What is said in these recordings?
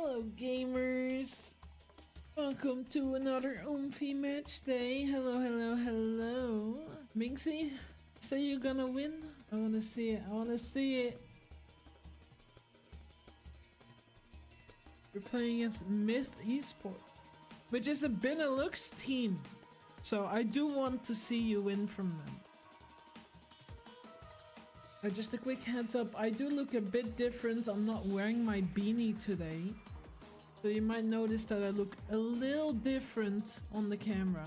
Hello gamers! Welcome to another Oomfie match day. Hello. Minxie, say you're gonna win? I wanna see it. We're playing against Myth Esports, which is a Benelux team. So I do want to see you win from them. Just a quick heads up, I do look a bit different. I'm not wearing my beanie today. So you might notice that I look a little different on the camera.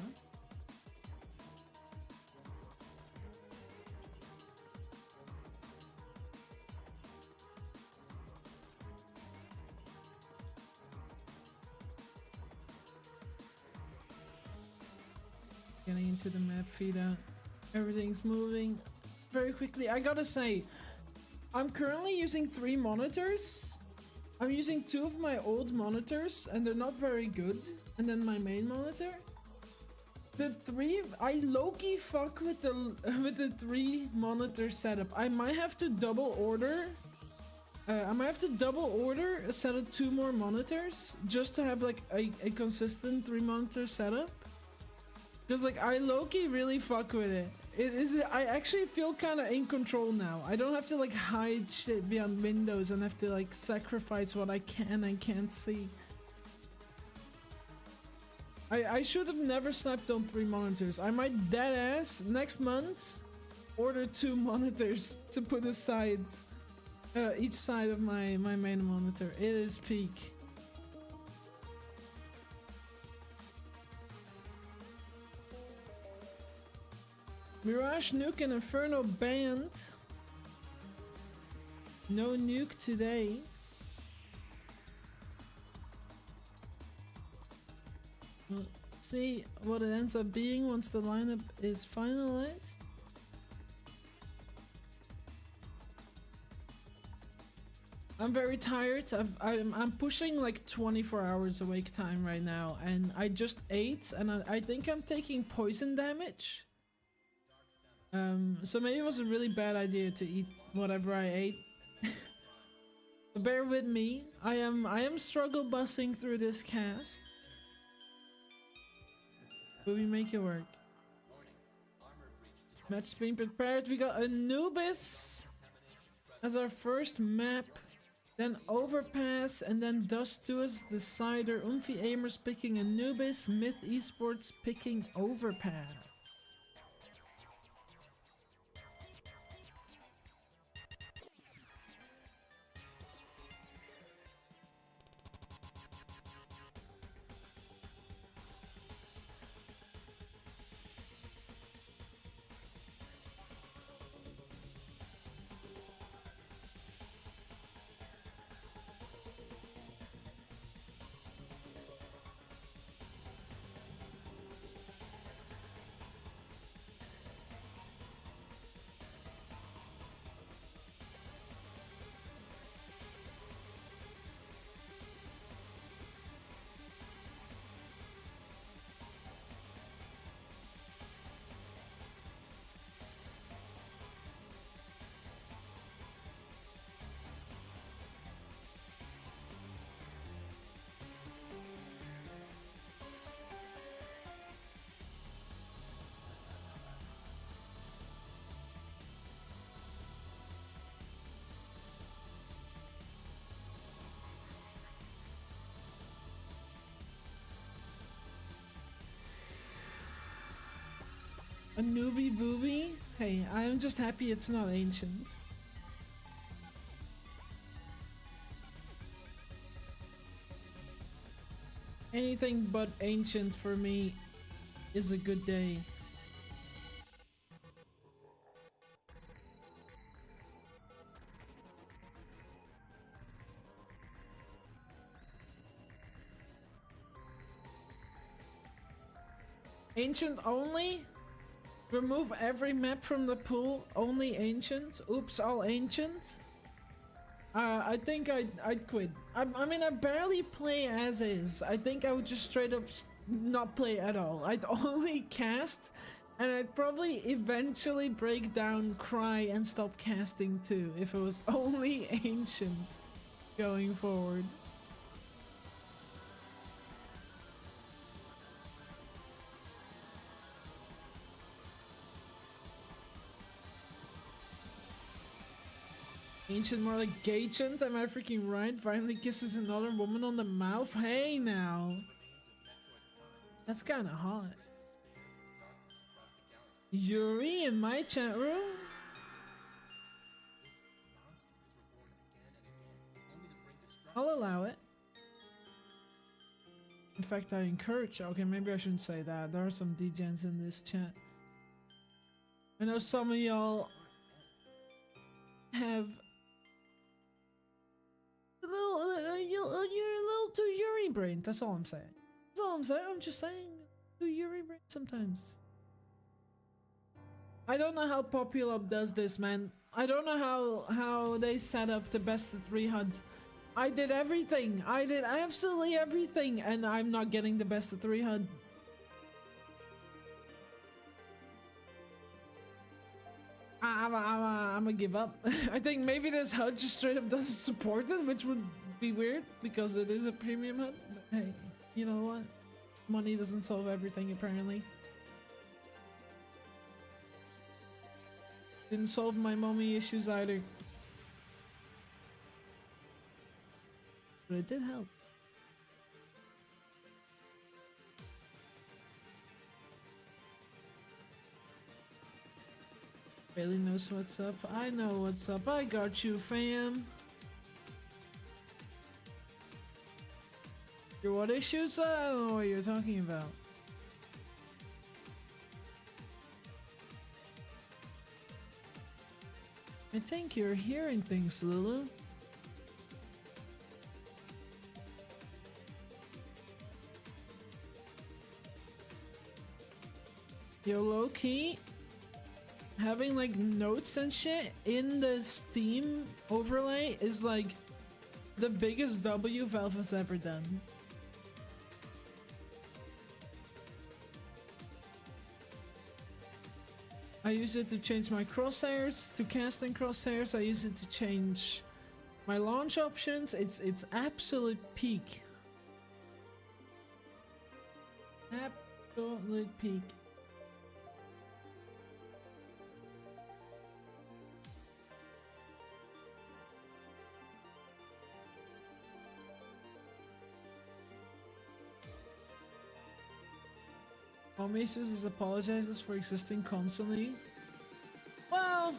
Getting into the map feed out. Everything's moving very quickly. I gotta say, I'm currently using 3 monitors. I'm using 2 of my old monitors and they're not very good. And then my main monitor. The 3, I low-key fuck with the 3 monitor setup. I might have to double order. A set of 2 more monitors just to have like a consistent 3 monitor setup. Because like I low-key really fuck with it. I actually feel kind of in control now. I don't have to like hide shit behind windows and have to like sacrifice what I can and can't see. I should have never slept on 3 monitors. I might deadass next month order 2 monitors to put aside each side of my main monitor. It is peak. Mirage, Nuke, and Inferno banned. No nuke today. We'll see what it ends up being once the lineup is finalized. I'm very tired. I'm pushing like 24 hours awake time right now, and I just ate, and I think I'm taking poison damage. So maybe it was a really bad idea to eat whatever I ate. So bear with me. I am struggle busing through this cast. But we make it work. Match being prepared. We got Anubis as our first map. Then Overpass, and then Dust 2 as Decider. Oomfie AIMERS picking Anubis. Myth Esports picking Overpass. A newbie booby? Hey, I'm just happy it's not ancient. Anything but ancient for me is a good day. Ancient only? Remove every map from the pool, only ancient. Oops, all ancient. I think I'd quit. I mean, I barely play as is. I think I would just straight up not play at all. I'd only cast, and I'd probably eventually break down, cry, and stop casting too if it was only ancient going forward. Ancient, more like Gagent, am I freaking right? Finally kisses another woman on the mouth? Hey now. That's kinda hot. Yuri in my chat room? I'll allow it. In fact, I encourage. Okay, maybe I shouldn't say that. There are some degens in this chat. I know some of y'all have you're a little too Yuri brain. That's all I'm saying. That's all I'm saying. I'm just saying, too Yuri brain sometimes. I don't know how Populub does this, man. I don't know how they set up the best of 3 HUD. I did everything. I did absolutely everything, and I'm not getting the best of 3 HUD. I'm gonna give up. I think maybe this HUD just straight up doesn't support it, which would be weird because it is a premium HUD. But hey, you know what? Money doesn't solve everything, apparently. Didn't solve my mommy issues either. But it did help. Bailey knows what's up. I know what's up. I got you, fam. Your what issues? I don't know what you're talking about. I think you're hearing things, Lulu. Yo, low-key, having like notes and shit in the Steam overlay is like the biggest W Valve has ever done. I use it to change my crosshairs, to casting crosshairs. I use it to change my launch options. It's absolute peak. Absolute peak. Omesus apologizes for existing constantly. Well,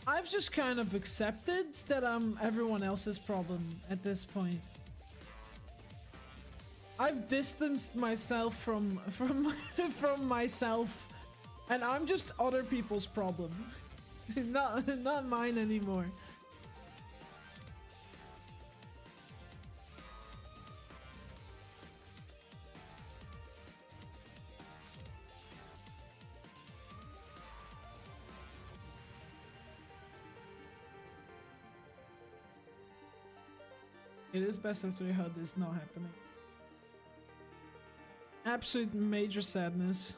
I've just kind of accepted that I'm everyone else's problem at this point. I've distanced myself from myself, and I'm just other people's problem. not mine anymore. It is best of 3 HUD is not happening. Absolute major sadness.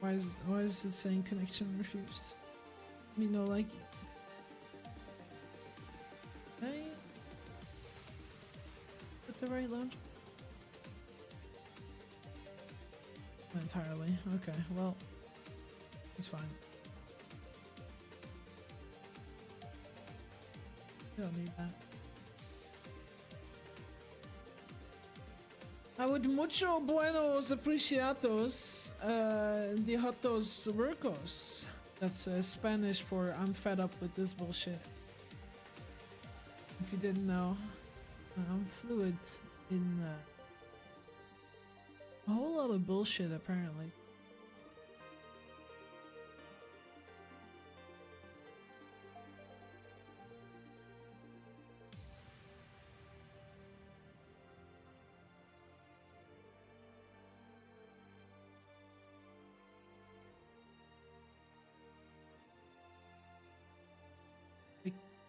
Why is it saying connection refused? Me no like it. Hey, put the right launch. Not entirely. Okay, well, it's fine. You don't need that. I would mucho buenos apreciados de hotos workos. That's Spanish for I'm fed up with this bullshit. If you didn't know, I'm fluent in a whole lot of bullshit apparently.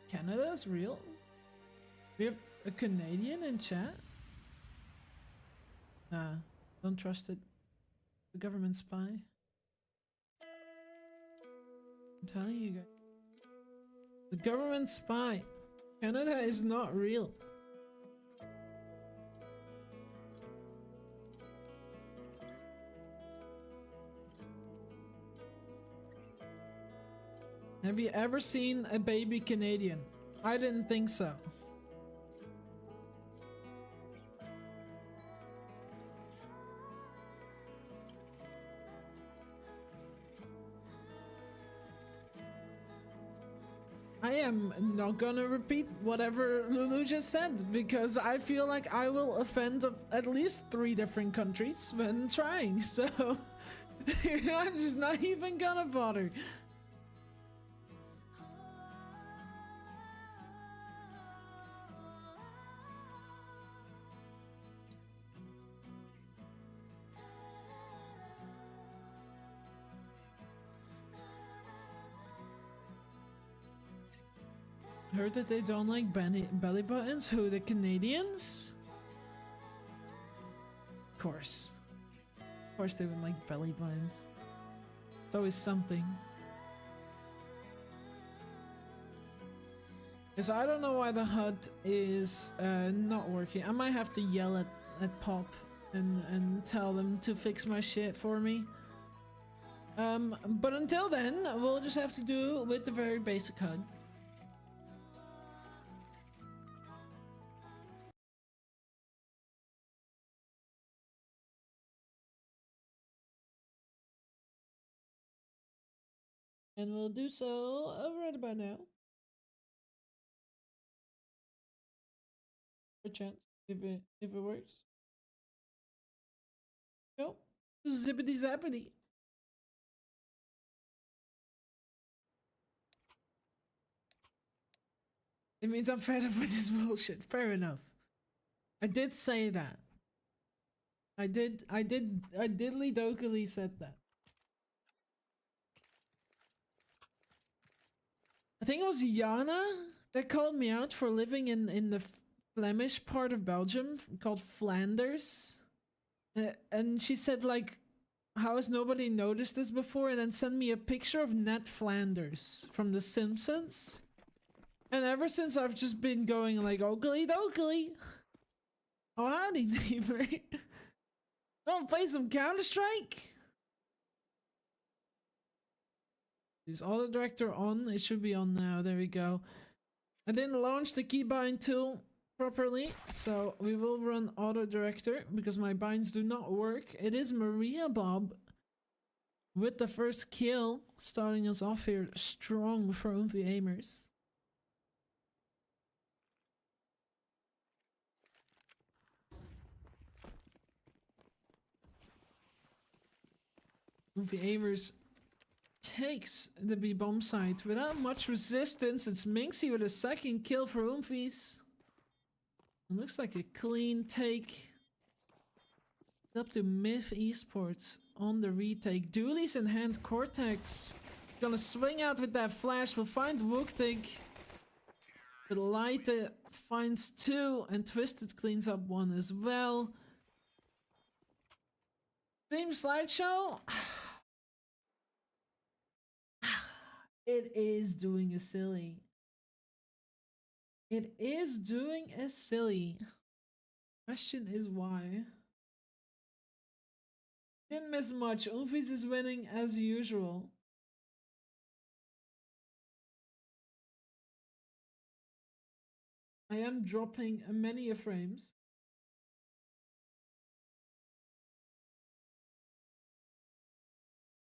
Canada's real? We have a Canadian in chat? Nah, don't trust it. The government spy. I'm telling you guys. The government spy. Canada is not real. Have you ever seen a baby Canadian? I didn't think so. I am not gonna repeat whatever Lulu just said because I feel like I will offend at least 3 different countries when trying, so I'm just not even gonna bother. Heard that they don't like belly buttons. Who, the Canadians? Of course they would like belly buttons. It's always something. Because I don't know why the HUD is not working. I might have to yell at Pop and tell them to fix my shit for me. But until then, we'll just have to do with the very basic HUD. And we'll do so right about now. A chance, if it works. Go. Zippity zappity. It means I'm fed up with this bullshit. Fair enough. I did say that. I diddly dokily said that. I think it was Jana that called me out for living in the Flemish part of Belgium called Flanders. And she said, like, how has nobody noticed this before? And then sent me a picture of Ned Flanders from The Simpsons. And ever since I've just been going like, oakley dokley. Oh, howdy, neighbor. Wanna play some Counter-Strike? Is auto director on? It should be on now. There we go. I didn't launch the keybind tool properly, so we will run auto director because my binds do not work. It is Maria Bob with the first kill, starting us off here strong for Oomfie AIMERS. Oomfie AIMERS takes the B bomb site without much resistance. It's Minxie with a second kill for Oomfies. It looks like a clean take. Up to Myth Esports on the retake. Dooley's in hand. Cortex gonna swing out with that flash. We'll find Wooktig. But Lighte finds 2 and Twisted cleans up 1 as well. Stream slideshow. It is doing a silly. It is doing a silly. Question is why. Didn't miss much. Oomfies is winning as usual. I am dropping many frames.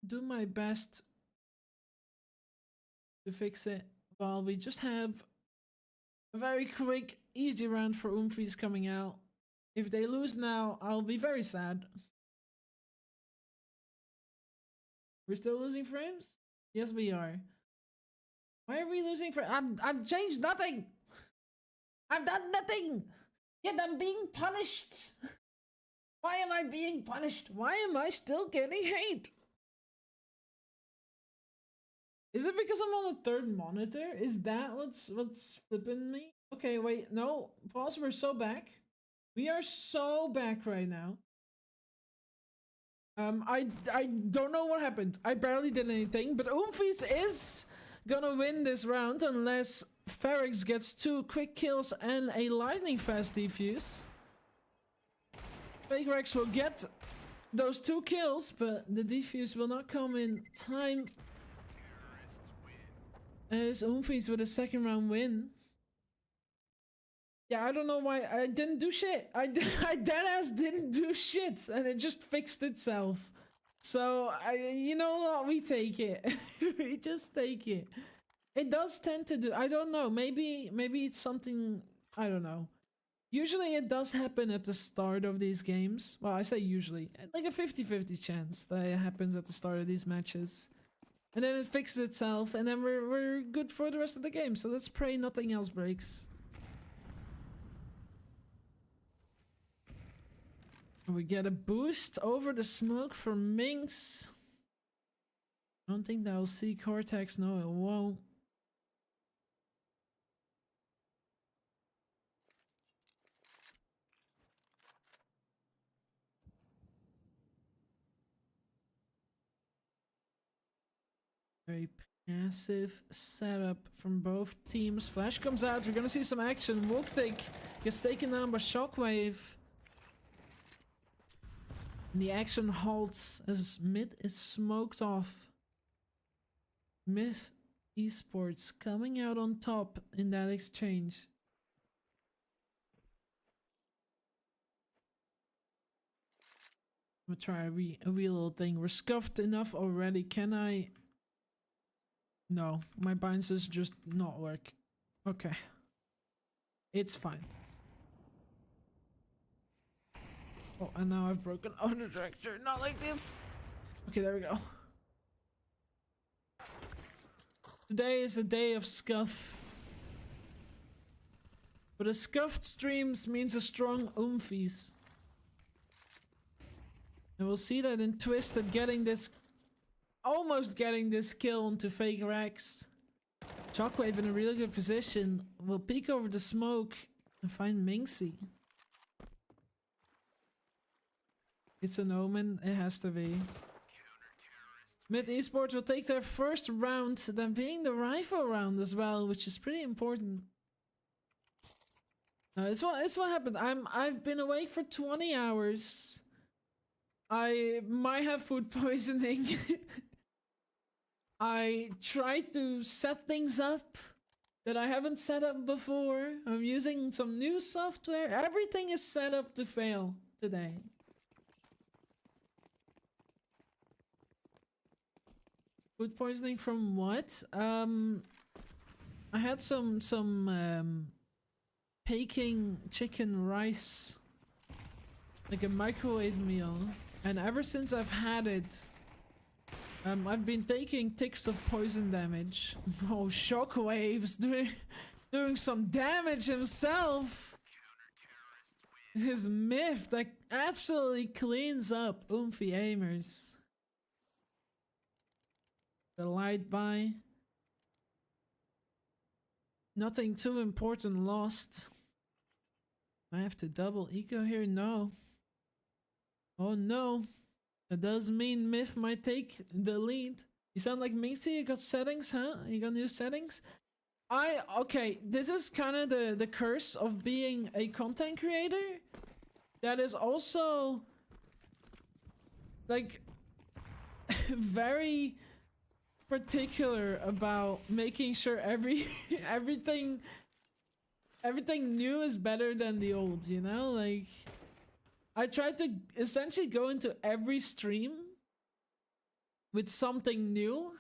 Do my best to fix it while we just have a very quick, easy round for Oomfies coming out. If they lose now, I'll be very sad. We're still losing frames? Yes, we are. Why are we losing frames? I've changed nothing! I've done nothing! Yet I'm being punished! Why am I being punished? Why am I still getting hate? Is it because I'm on a 3rd monitor? Is that what's flipping me? Okay, wait, no. Pause, we're so back. We are so back right now. I don't know what happened. I barely did anything, but Oomfies is gonna win this round unless Ferrix gets 2 quick kills and a lightning fast defuse. Fake Rex will get those 2 kills, but the defuse will not come in time. As Oomfie's with a second round win. Yeah, I don't know why I didn't do shit. I deadass didn't do shit, and it just fixed itself. So you know what? We take it. We just take it. It does tend to do. I don't know. Maybe it's something. I don't know. Usually it does happen at the start of these games. Well, I say usually. Like a 50-50 chance that it happens at the start of these matches. And then it fixes itself, and then we're good for the rest of the game. So let's pray nothing else breaks. We get a boost over the smoke from Minx. I don't think that'll see Cortex. No, it won't. Very passive setup from both teams. Flash comes out. We're gonna see some action. Woktik gets taken down by Shockwave. And the action halts as mid is smoked off. Myth Esports coming out on top in that exchange. I'm gonna try a wee little thing. We're scuffed enough already. Can I... No, my binds just not work. Okay. It's fine. Oh, and now I've broken auto director. Not like this. Okay, there we go. Today is a day of scuff. But a scuffed streams means a strong Oomfies. And we'll see that in Twisted getting this... Almost getting this kill onto Fake Rex. Shockwave in a really good position. Will peek over the smoke and find Minxie. It's an omen, it has to be. Mid Esports will take their first round, then being the rifle round as well, which is pretty important. No, it's what happened. I've been awake for 20 hours. I might have food poisoning. I tried to set things up that I haven't set up before. I'm using some new software. Everything is set up to fail today. Food poisoning from what? I had some Peking chicken rice, like a microwave meal, and ever since I've had it, I've been taking ticks of poison damage. Oh, Shockwave's doing some damage himself. His myth that absolutely cleans up Oomfie AIMERS. The light by. Nothing too important lost. I have to double eco here? No. Oh no. That does mean Myth might take the lead. You sound like Minxie, you got settings, huh? You got new settings? Okay, this is kind of the curse of being a content creator. That is also like very particular about making sure everything new is better than the old, you know? Like, I try to essentially go into every stream with something new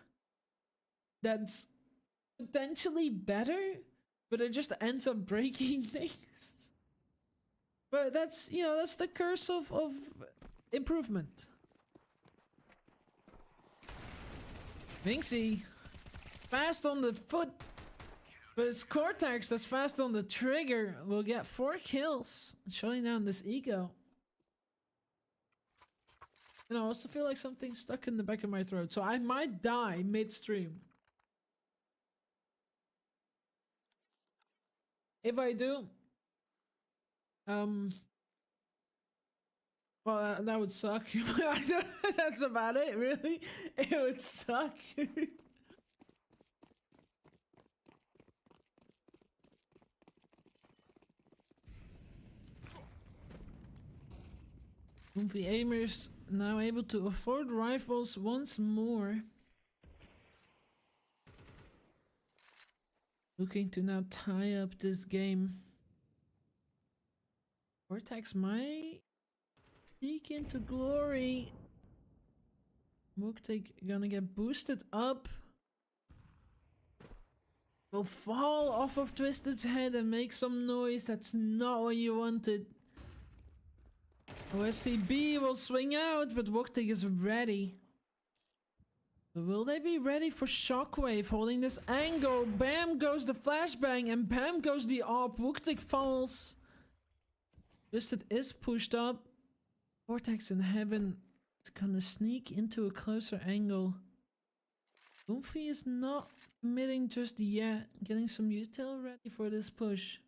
that's potentially better, but it just ends up breaking things. But that's, you know, that's the curse of improvement. Minxie, fast on the foot, but it's Cortex that's fast on the trigger. Will get 4 kills, shutting down this ego. And I also feel like something's stuck in the back of my throat, so I might die mid-stream. If I do, well, that would suck. That's about it, really. It would suck. Oomfie AIMERS now able to afford rifles once more. Looking to now tie up this game. Vortex might peek into glory. Muktig gonna get boosted up. Will fall off of Twisted's head and make some noise. That's not what you wanted. OSCB will swing out, but Muktig is ready. But will they be ready for Shockwave? Holding this angle. Bam goes the flashbang and bam goes the AWP. Muktig falls. Twisted is pushed up. Vortex in heaven is gonna sneak into a closer angle. Oomfie is not committing just yet. Getting some util ready for this push.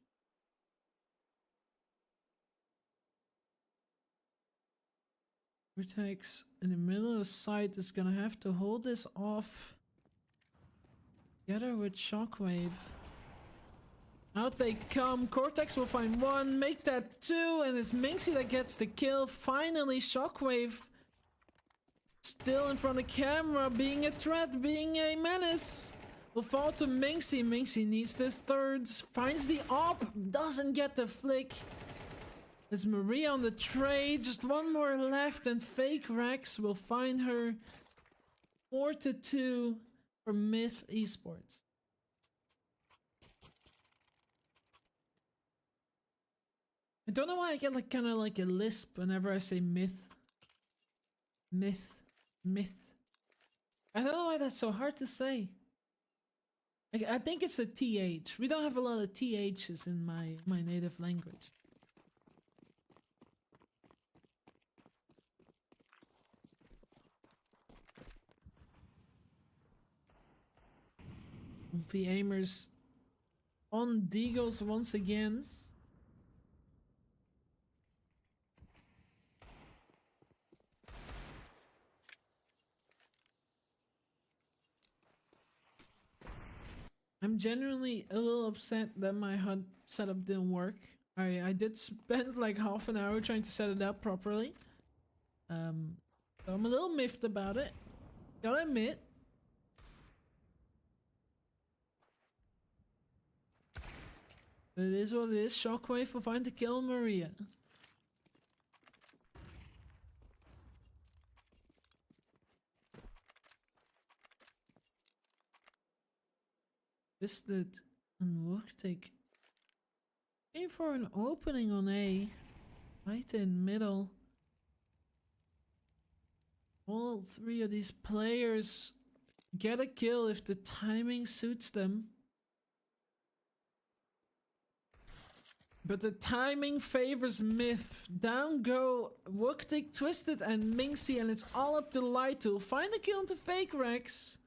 Vortex in the middle of sight is gonna have to hold this off. Together with Shockwave. Out they come. Cortex will find one, make that two, and it's Minxie that gets the kill. Finally, Shockwave still in front of camera, being a threat, being a menace. Will fall to Minxie. Minxie needs this third, finds the AWP, doesn't get the flick. There's Maria on the trade, just one more left, and Fake Rex will find her. 4-2 for Myth Esports. I don't know why I get like kind of like a lisp whenever I say myth. Myth. Myth. I don't know why that's so hard to say. I think it's a TH. We don't have a lot of THs in my native language. Oomfie AIMERS on Deagles once again. I'm genuinely a little upset that my HUD setup didn't work. I did spend like half an hour trying to set it up properly. So I'm a little miffed about it. Gotta admit. But it is what it is. Shockwave will find the kill Maria. Twisted and Muktig aim for an opening on A. Right in middle. All three of these players get a kill if the timing suits them. But the timing favors Myth. Down go Muktig, Twisted, and Minxie, and it's all up to Light to find a kill into Fake Rex.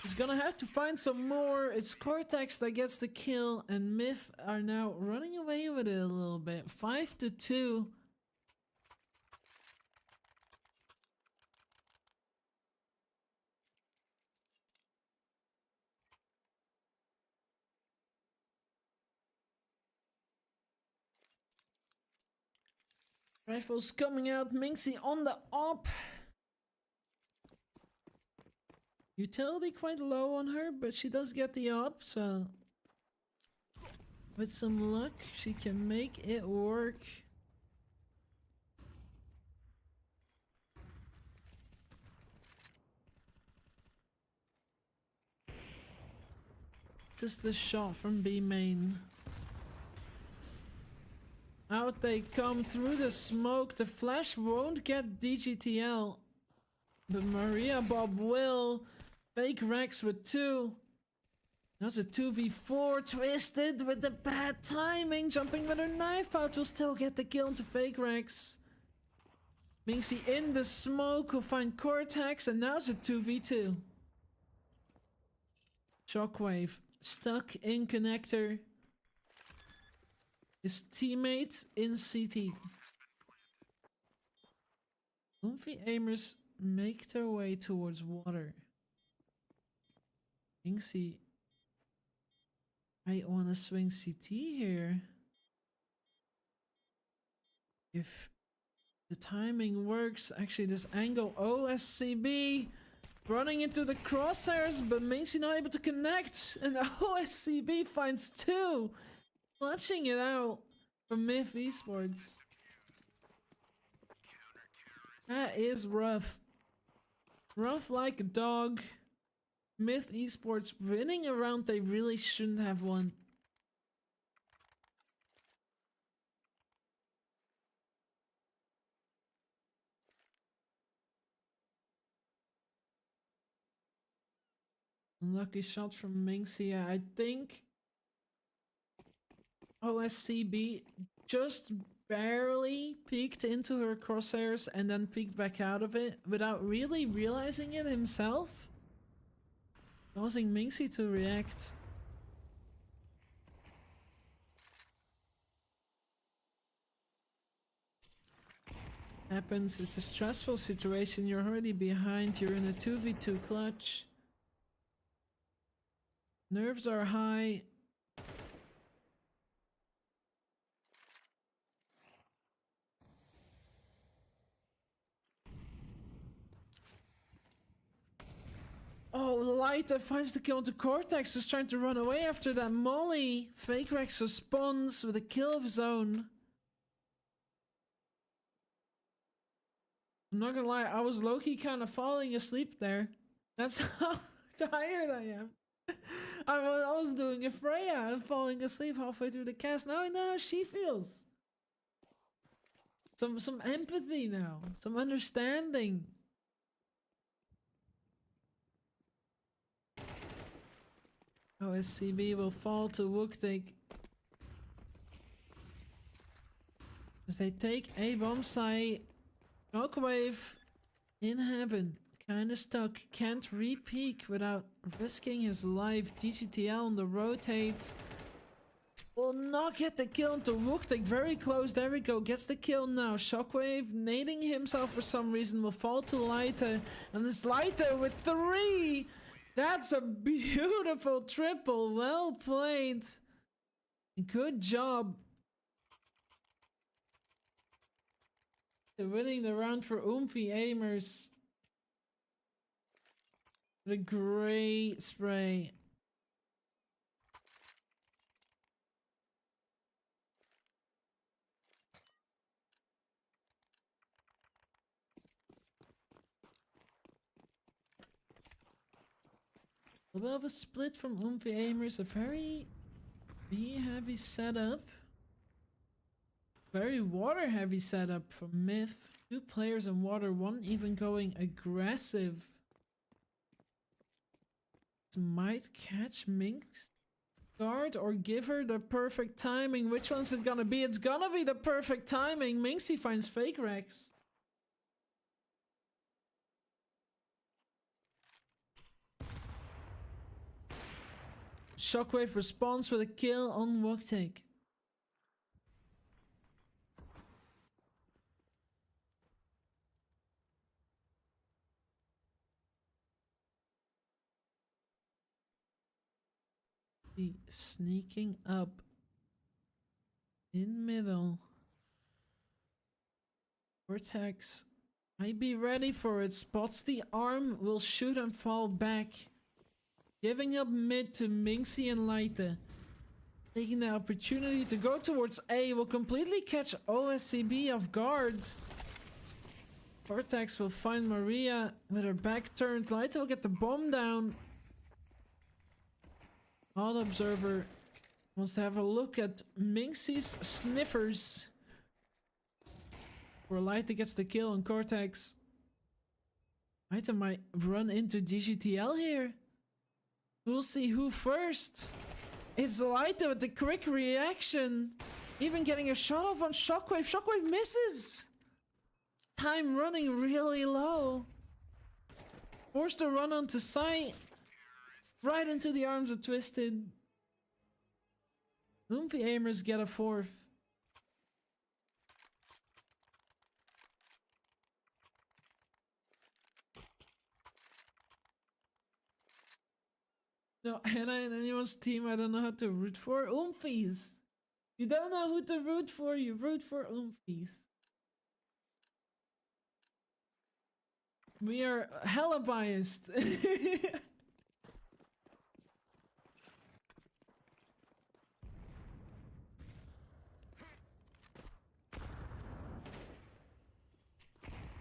He's gonna have to find some more. It's Cortex that gets the kill, and Myth are now running away with it a little bit. 5-2. Rifles coming out. Minxie on the op. Utility quite low on her, but she does get the op, so with some luck she can make it work. Just the shot from B main. Out they come through the smoke. The flash won't get DGTL, but Maria Bob will. Fake Rex with 2. That's a 2v4. Twisted with the bad timing. Jumping with her knife out will still get the kill into Fake Rex. Minxie in the smoke will find Cortex, and now it's a 2v2. Shockwave stuck in connector. His teammate in CT. Oomfie AIMERS make their way towards water. Minxie might want to swing CT here. If the timing works, actually this angle OSCB Running into the crosshairs, but Minxie not able to connect. And OSCB finds 2. Clutching it out from Myth Esports. That is rough. Rough like a dog. Myth Esports winning a round they really shouldn't have won. Unlucky shot from Minxie. I think OSCB just barely peeked into her crosshairs and then peeked back out of it without really realizing it himself, causing Minxie to react. Happens, it's a stressful situation, you're already behind, you're in a 2v2 clutch. Nerves are high. Oh, Lighter finds the kill into Cortex, who's trying to run away after that molly. Fake Rex responds with a kill of his own. I'm not gonna lie, I was low-key kind of falling asleep there. That's how tired I am. I was doing a Freya and falling asleep halfway through the cast. Now I know how she feels. Some empathy now. Some understanding. OSCB will fall to Wooktik as they take a bomb site. Shockwave in heaven. Kinda stuck. Can't re-peek without risking his life. DGTL on the rotate. Will not get the kill into Wooktik. Very close. There we go. Gets the kill now. Shockwave nading himself for some reason will fall to Lighter. And this Lighter with 3. That's a beautiful triple. Well played. Good job. They're winning the round for Oomfie AIMERS. What a great spray. A bit of a split from Oomfie AIMERS. A very B-heavy setup. Very water-heavy setup from Myth. 2 players in water, 1 even going aggressive. This might catch Minx guard or give her the perfect timing. Which one's it gonna be? It's gonna be the perfect timing. Minxie finds Fake Rex. Shockwave responds with a kill on Wooktik. Sneaking up in middle. Vortex might be ready for it. Spots the arm, will shoot and fall back. Giving up mid to Minxie and Lighter. Taking the opportunity to go towards A will completely catch OSCB off guard. Vortex will find Maria with her back turned. Lighter will get the bomb down. Odd Observer wants to have a look at Minxie's sniffers. Where Lighter gets the kill on Cortex. Lighter might run into DGTL here. We'll see who first. It's Lighter with the quick reaction. Even getting a shot off on Shockwave. Shockwave misses. Time running really low. Forced to run onto site. Right into the arms of Twisted. Oomfie AIMERS get a 4th. No, Hannah in anyone's team I don't know how to root for. Oomfies. You don't know who to root for, you root for Oomfies. We are hella biased.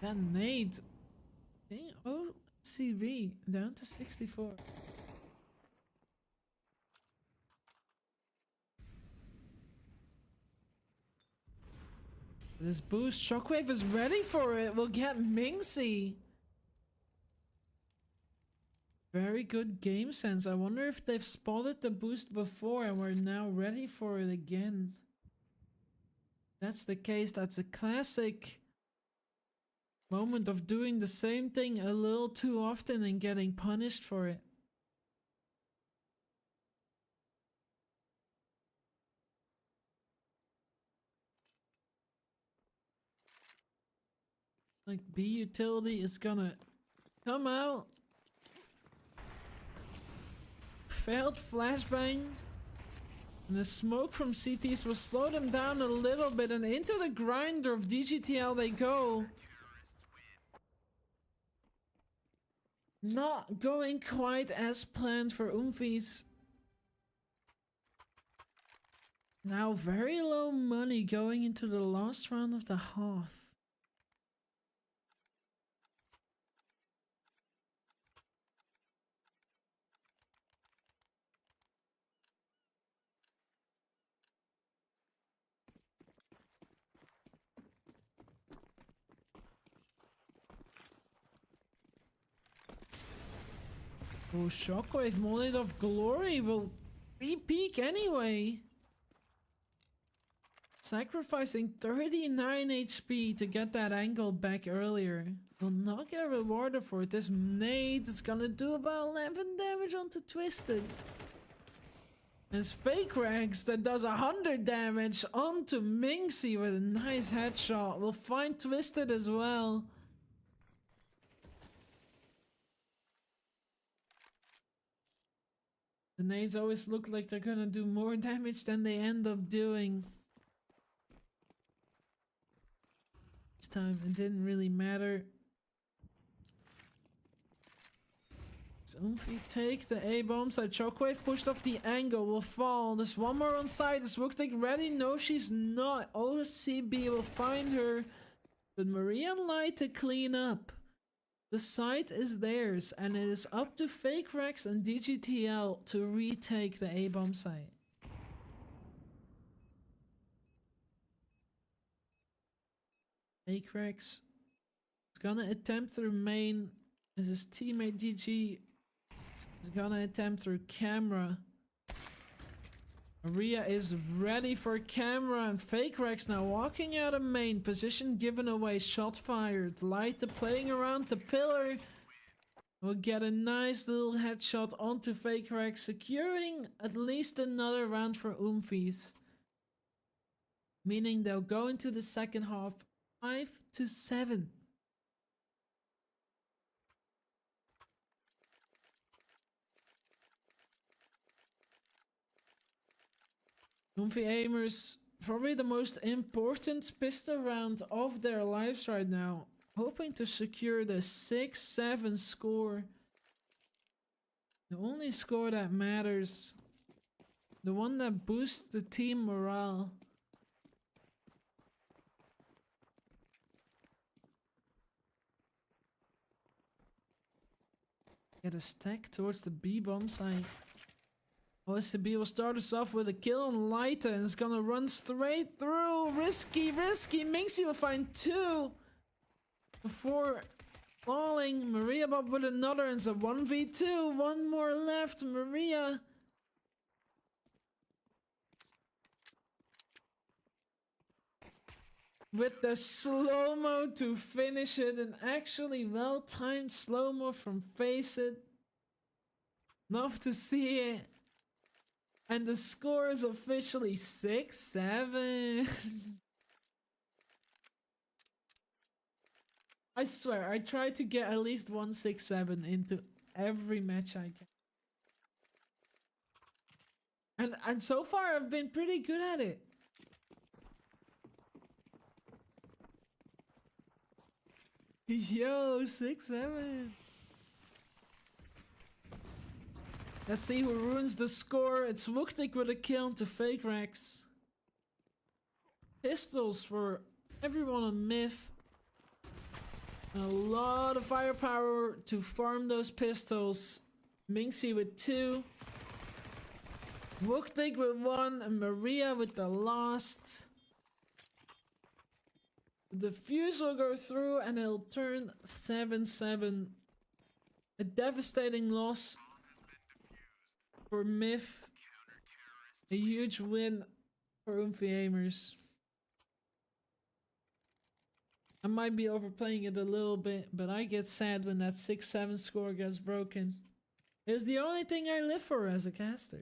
That nade. Dang, OCB down to 64. This boost, Shockwave is ready for it. We'll get Minxie. Very good game sense. I wonder if they've spotted the boost before and we're now ready for it again. That's the case. That's a classic moment of doing the same thing a little too often and getting punished for it. Like B utility is gonna come out. Failed flashbang. And the smoke from CTs will slow them down a little bit, and into the grinder of DGTL they go. Not going quite as planned for Oomfies. Now very low money going into the last round of the half. Oh, Shockwave, Mullet of Glory will re-peak anyway. Sacrificing 39 HP to get that angle back earlier. Will not get rewarded for it. This nade is gonna do about 11 damage onto Twisted. There's Fake Rags that does 100 damage onto Minxie with a nice headshot. We'll find Twisted as well. The nades always look like they're gonna do more damage than they end up doing. This time it didn't really matter. Does Oomfie take the A-bomb side? Shockwave pushed off the angle, will fall. There's one more on side. Is Wooktik ready? No, she's not. OCB will find her. But Maria and Light to clean up. The site is theirs, and it is up to Fake Rex and DGTL to retake the A-bomb site. Fake Rex is gonna attempt through main as his teammate DG is gonna attempt through camera. Maria is ready for camera, and Fake Rex now walking out of main. Position given away, shot fired. Light playing around the pillar. We'll get a nice little headshot onto Fake Rex, securing at least another round for Oomfies. Meaning they'll go into the second half 5-7. Oomfie AIMERS, probably the most important pistol round of their lives right now. Hoping to secure the 6-7 score. The only score that matters. The one that boosts the team morale. Get a stack towards the B-bomb site. OSCB will start us off with a kill on Lighter and it's gonna run straight through. Risky, risky. Minxie will find two before falling. Maria Bob with another and it's a 1v2. One more left. Maria. With the slow-mo to finish it. An actually well-timed slow-mo from Face It. Love to see it. And the score is officially 6-7. I swear, I try to get at least 1-6-7 into every match I can. And so far I've been pretty good at it. Yo, 6-7. Let's see who ruins the score. It's Wooktik with a kill to Fake Rex. Pistols for everyone on Myth. A lot of firepower to farm those pistols. Minxie with 2. Wooktik with 1. And Maria with the last. The fuse will go through and it'll turn 7-7. A devastating loss for Myth. A huge win for Oomfie AIMERS. I might be overplaying it a little bit, but I get sad when that 6-7 score gets broken. It's the only thing I live for as a caster.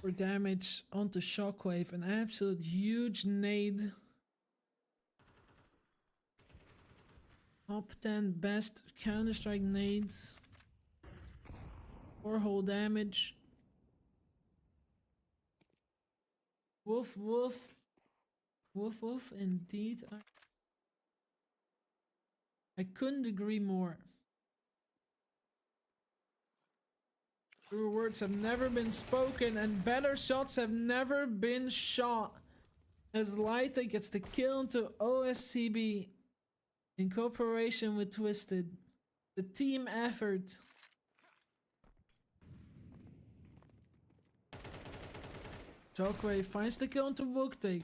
For damage onto Shockwave, an absolute huge nade. Top 10 best Counter-Strike nades. 4 hole damage. Woof woof. Woof woof indeed. I couldn't agree more. Truer words have never been spoken and better shots have never been shot. As Lyta gets the kill into OSCB in cooperation with Twisted. The team effort. Shockwave finds the kill into Wooktik.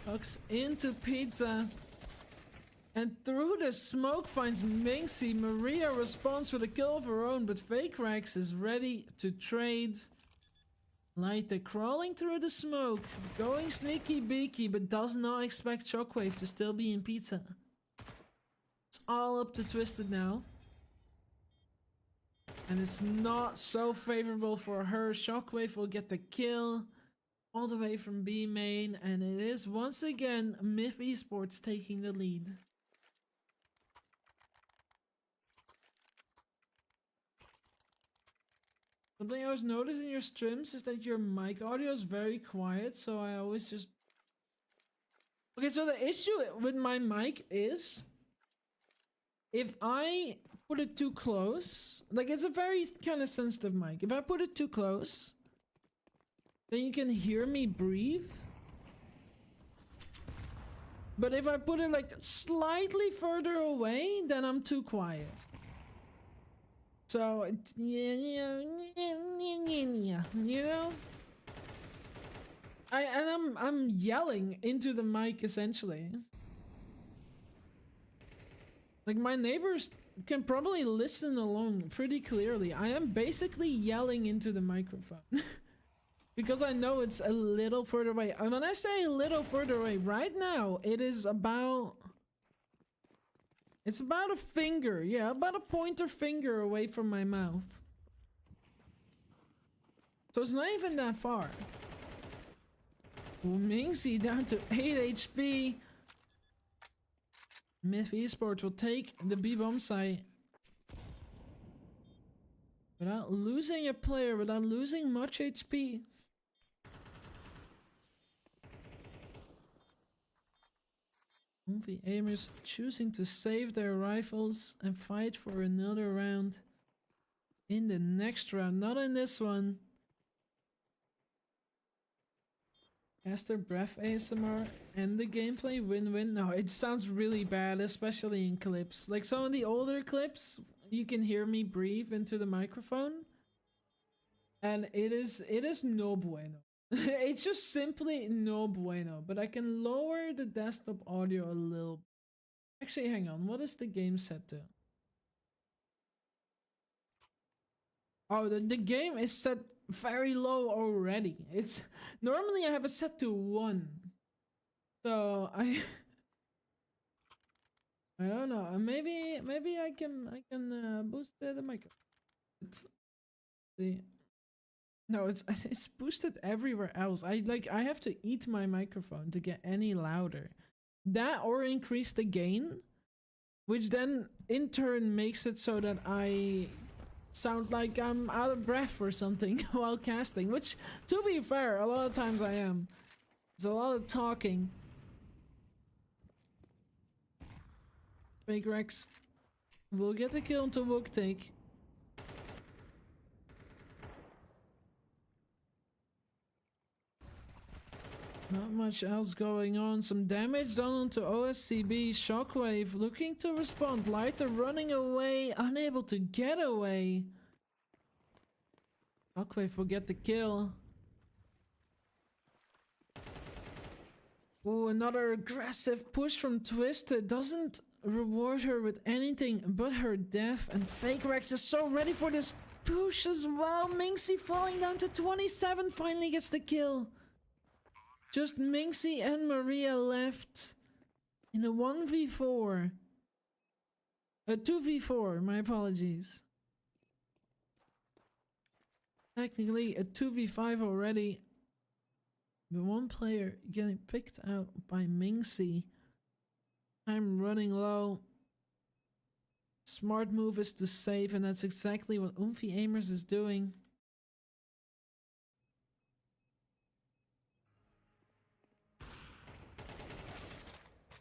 Tucks into Pizza. And through the smoke finds Minxie. Maria responds with a kill of her own, but Fake Rex is ready to trade. Lyta crawling through the smoke, going sneaky beaky, but does not expect Shockwave to still be in Pizza. It's all up to Twisted now. And it's not so favorable for her. Shockwave will get the kill all the way from B main, and it is once again Myth Esports taking the lead. Something I was noticing in your streams is that your mic audio is very quiet, so I always just... Okay, so the issue with my mic is... if I put it too close... Like, it's a very kind of sensitive mic. If I put it too close, then you can hear me breathe. But if I put it, like, slightly further away, then I'm too quiet. So, you know? I'm yelling into the mic essentially. Like my neighbors can probably listen along pretty clearly. I am basically yelling into the microphone. Because I know it's a little further away. And when I say a little further away, right now it is about... It's about a finger, yeah, about a pointer finger away from my mouth. So it's not even that far. Minxie down to 8 HP. Myth Esports will take the B-bomb site. Without losing a player, without losing much HP. Oomfie AIMERS choosing to save their rifles and fight for another round in the next round, not in this one. Caster Breath ASMR and the gameplay win-win. No, it sounds really bad, especially in clips. Like some of the older clips, you can hear me breathe into the microphone. And it is no bueno. It's just simply no bueno, but I can lower the desktop audio a little. Actually, hang on. What is the game set to? Oh, the game is set very low already. It's normally I have it set to 1. So I don't know. Maybe I can boost the microphone. See. No, it's boosted everywhere else. I have to eat my microphone to get any louder. That or increase the gain, which then in turn makes it so that I sound like I'm out of breath or something while casting, which, to be fair, a lot of times I am. There's a lot of talking. Fake Rex will get the kill into Wook take. Not much else going on. Some damage done onto OSCB. Shockwave looking to respond. Lighter running away. Unable to get away. Shockwave will get the kill. Ooh, another aggressive push from Twisted. Doesn't reward her with anything but her death. And Fake Rex is so ready for this push as well. Minxie falling down to 27 finally gets the kill. Just Minxie and Maria left in a 1v4. A 2v4, my apologies. Technically a 2v5 already. But one player getting picked out by Minxie. I'm running low. Smart move is to save, and that's exactly what Oomfie AIMERS is doing.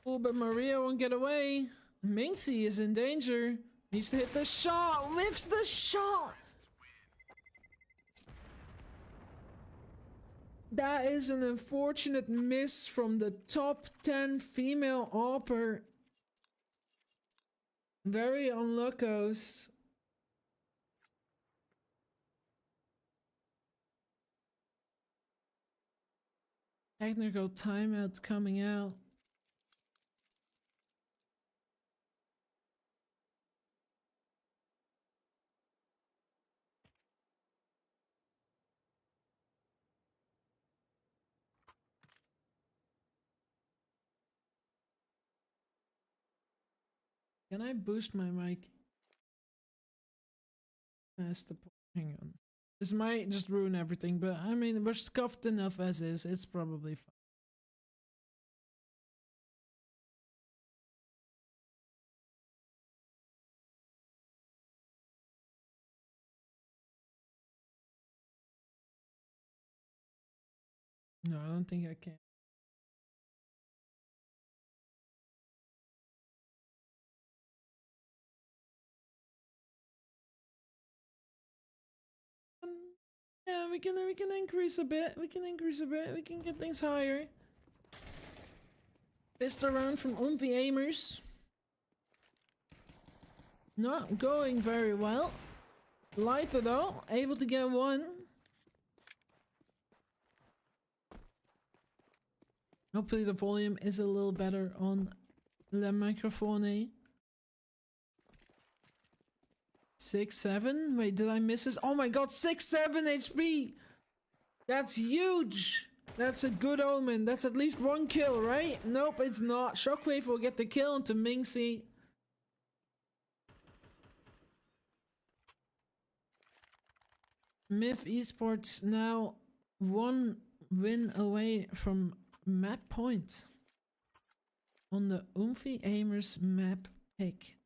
Oh, but Maria won't get away. Minxie is in danger. Needs to hit the shot. Whiffs the shot. That is an unfortunate miss from the top 10 female AWPer. Very unluckos. Technical timeout coming out. Can I boost my mic? Past the point. Hang on. This might just ruin everything, but I mean, we're scuffed enough as is. It's probably fine. No, I don't think I can. Yeah, we can increase a bit. We can increase a bit. We can get things higher. Fist around from Oomfie AIMERS. Not going very well. Lighter though, able to get one. Hopefully the volume is a little better on the microphone. 6-7. Wait, did I miss this? Oh my god, 6-7 HP! That's huge! That's a good omen. That's at least one kill, right? Nope, it's not. Shockwave will get the kill onto Minxie. Myth Esports now one win away from map point on the Oomfie AIMERS map pick.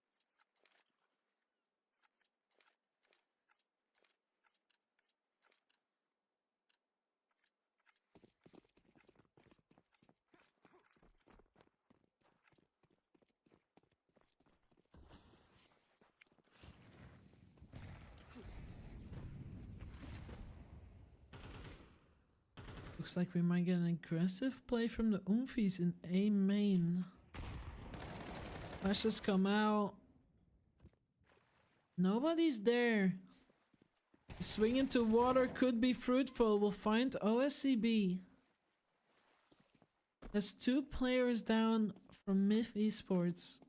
Looks like we might get an aggressive play from the Oomfies in A main. Let's just come out. Nobody's there. Swing into water could be fruitful. We'll find OSCB. There's 2 players down from Myth Esports.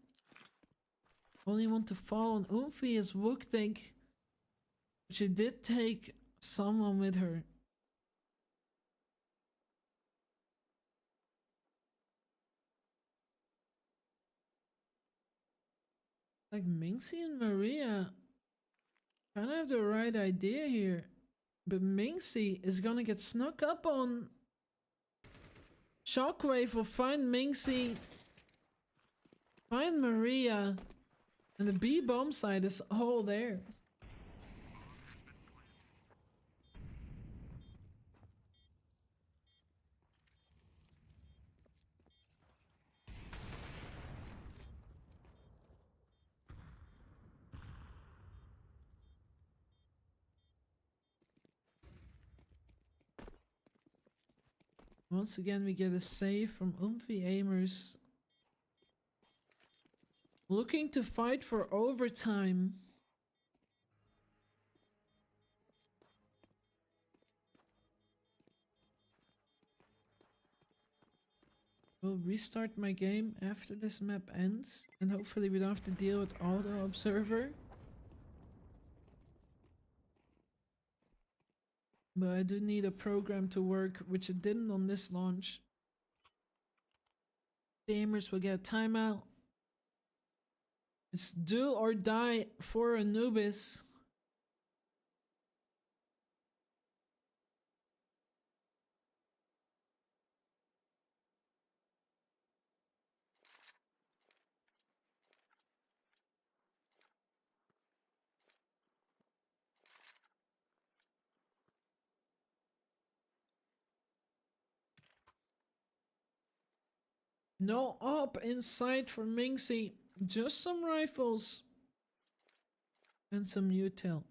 Only one to fall on Oomfie is Wooktig. She did take someone with her. Like Minxie and Maria Kind of have the right idea here. But Minxie is gonna get snuck up on. Shockwave will find Minxie. Find Maria. And the B bomb site is all theirs. Once again, we get a save from Oomfie AIMERS. Looking to fight for overtime. We'll restart my game after this map ends. And hopefully we don't have to deal with auto observer. But I do need a program to work, which it didn't on this launch. Gamers will get a timeout. It's do or die for Anubis. No up in sight for Minxie. Just some rifles. And some util.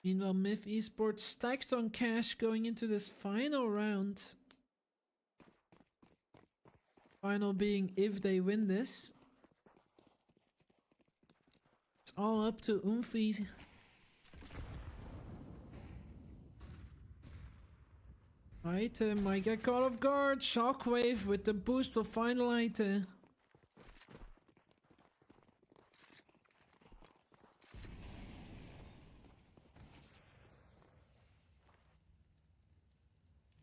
Meanwhile, Myth Esports stacked on cash going into this final round. Final being if they win this. It's all up to Oomfie. Item, I get caught off guard. Shockwave with the boost will final item.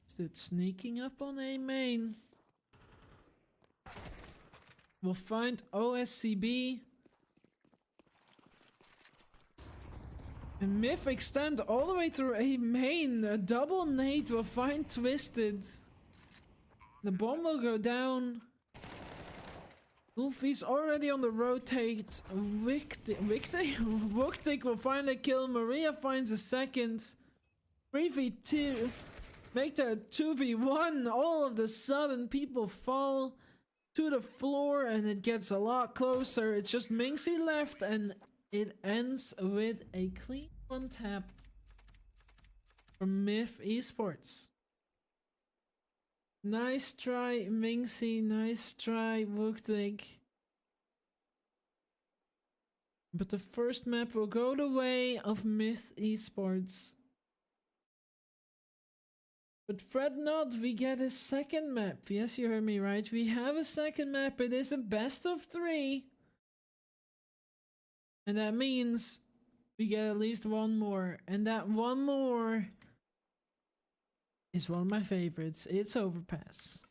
Is it sneaking up on A main? We'll find OSCB. And Myth extend all the way through A main. A double nade will find Twisted. The bomb will go down. Oomfie's already on the rotate. Wuktik will find a kill. Maria finds a second. 3v2. Make that 2v1. All of the sudden people fall to the floor and it gets a lot closer. It's just Minxie left and it ends with a clean one tap from Myth Esports. Nice try, Minxie. Nice try, Wuktik. But the first map will go the way of Myth Esports. But fret not, we get a second map. Yes, you heard me right. We have a second map. It is a best of 3. And that means we get at least one more. And that one more is one of my favorites. It's Overpass.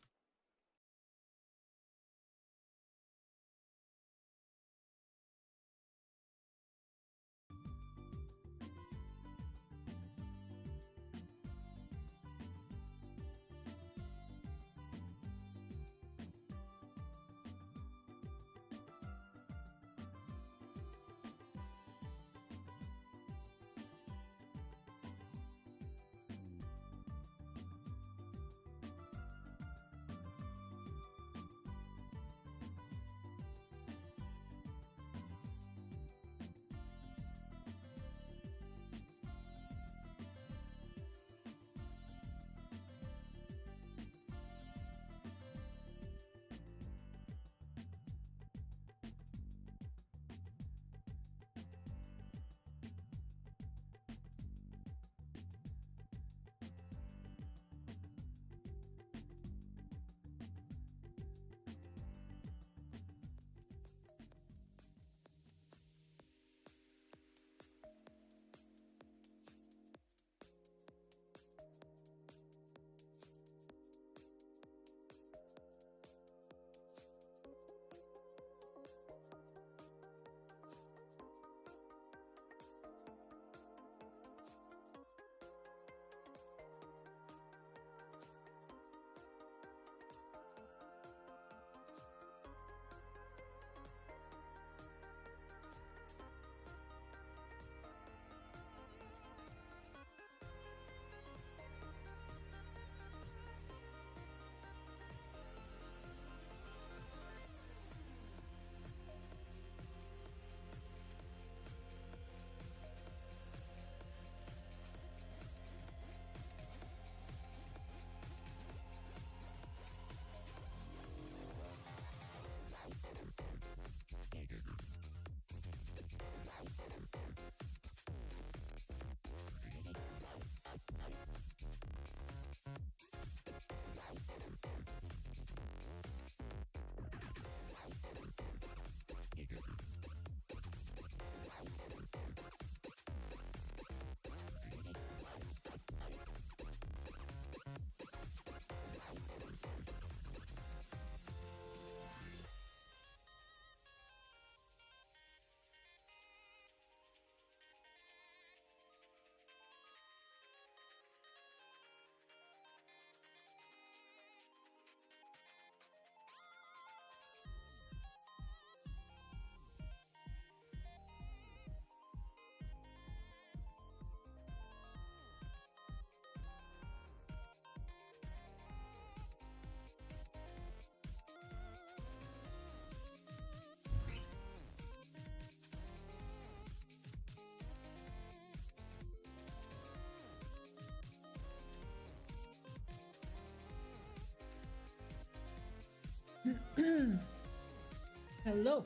Hello.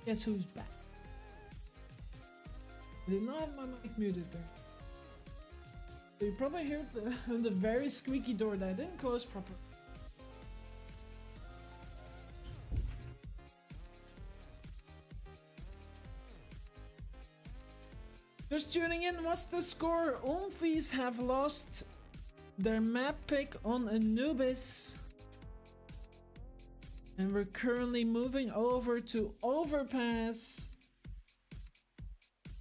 Guess who's back? I did not have my mic muted there. So you probably heard the very squeaky door that I didn't close properly. Just tuning in, what's the score? Oomfies have lost their map pick on Anubis. And we're currently moving over to Overpass,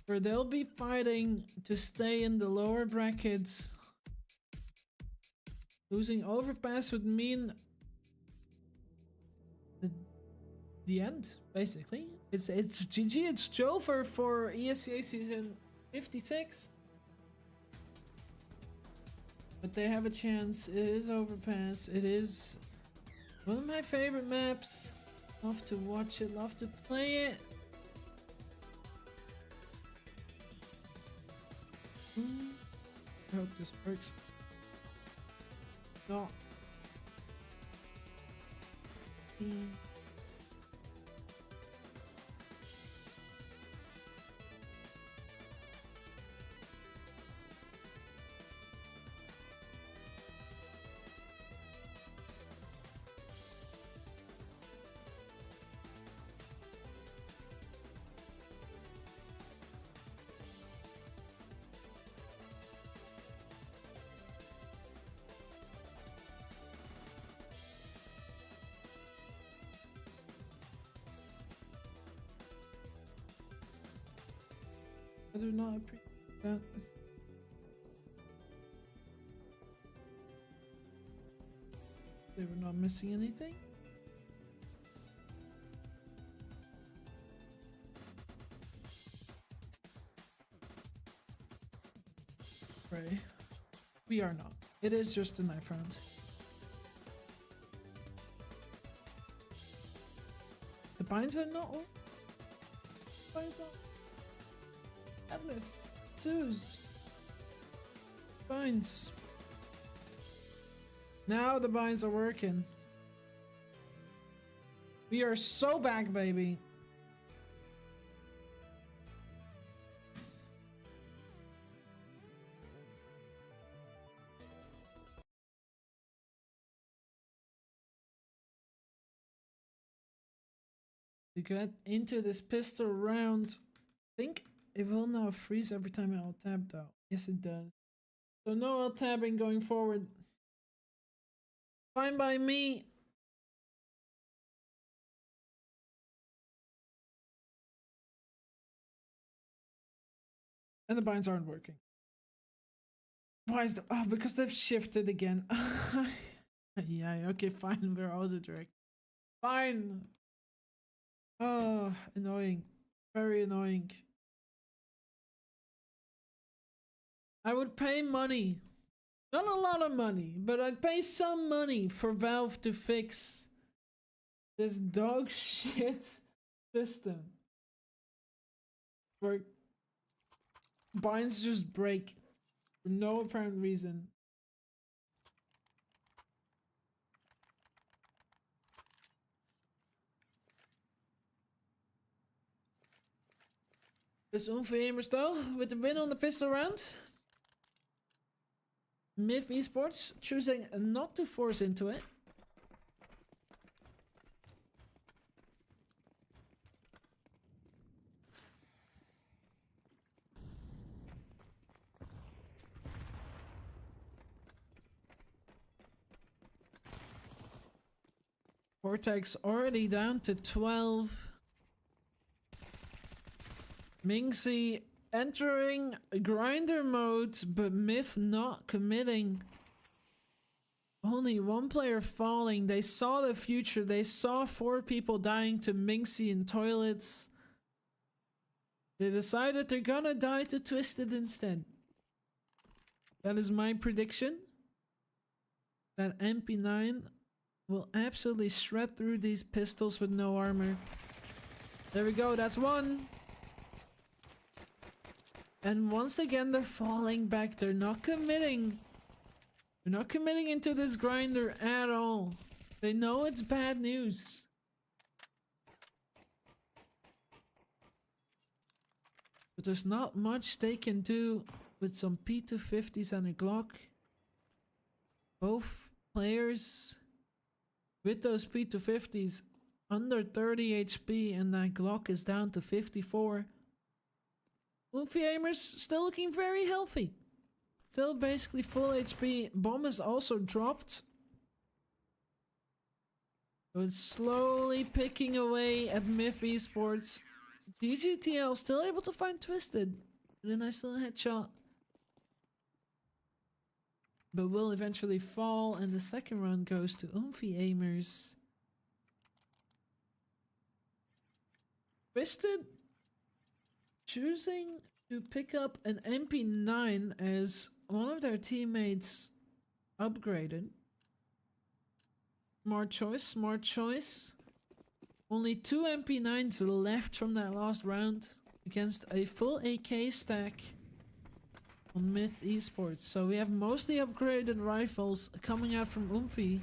where they'll be fighting to stay in the lower brackets. Losing Overpass would mean the end, basically. It's GG, it's Jover for ESEA season 56. But they have a chance. It is Overpass. It is one of my favorite maps. Love to watch it, love to play it. I hope this works. No. I do not appreciate that. They were not missing anything. Right. We are not. It is just a knife round. The binds are not. Binds are. Atlas, Zeus, binds. Now the binds are working. We are so back, baby. To get into this pistol round, I think it will now freeze every time I alt-tab though. Yes, it does. So no alt-tabbing going forward. Fine by me. And the binds aren't working. Why is that? Oh, because they've shifted again. Yeah, okay, fine. We're auto direct. Fine. Oh, annoying. Very annoying. I would pay money. Not a lot of money, but I'd pay some money for Valve to fix this dog shit system where binds just break for no apparent reason. This Oomfie AIMERS though, with the win on the pistol round. Myth Esports choosing not to force into it. Vortex already down to 12. Minxie entering grinder mode, but Myth not committing. Only one player falling. They saw the future. They saw 4 people dying to Minxie in toilets. They decided they're gonna die to Twisted instead. That is my prediction. That MP9 will absolutely shred through these pistols with no armor. There we go, that's one. And once again, they're falling back. They're not committing. They're not committing into this grinder at all. They know it's bad news. But there's not much they can do with some P250s and a Glock. Both players with those P250s under 30 HP and that Glock is down to 54. Oomfie AIMERS still looking very healthy. Still basically full HP. Bomb is also dropped. So it's slowly picking away at MIF Esports. DGTL still able to find Twisted with a nice little headshot. But will eventually fall, and the second round goes to Oomfie AIMERS. Twisted choosing to pick up an MP9 as one of their teammates upgraded. Smart choice, smart choice. Only 2 MP9s left from that last round against a full AK stack on Myth Esports. So we have mostly upgraded rifles coming out from Oomfie,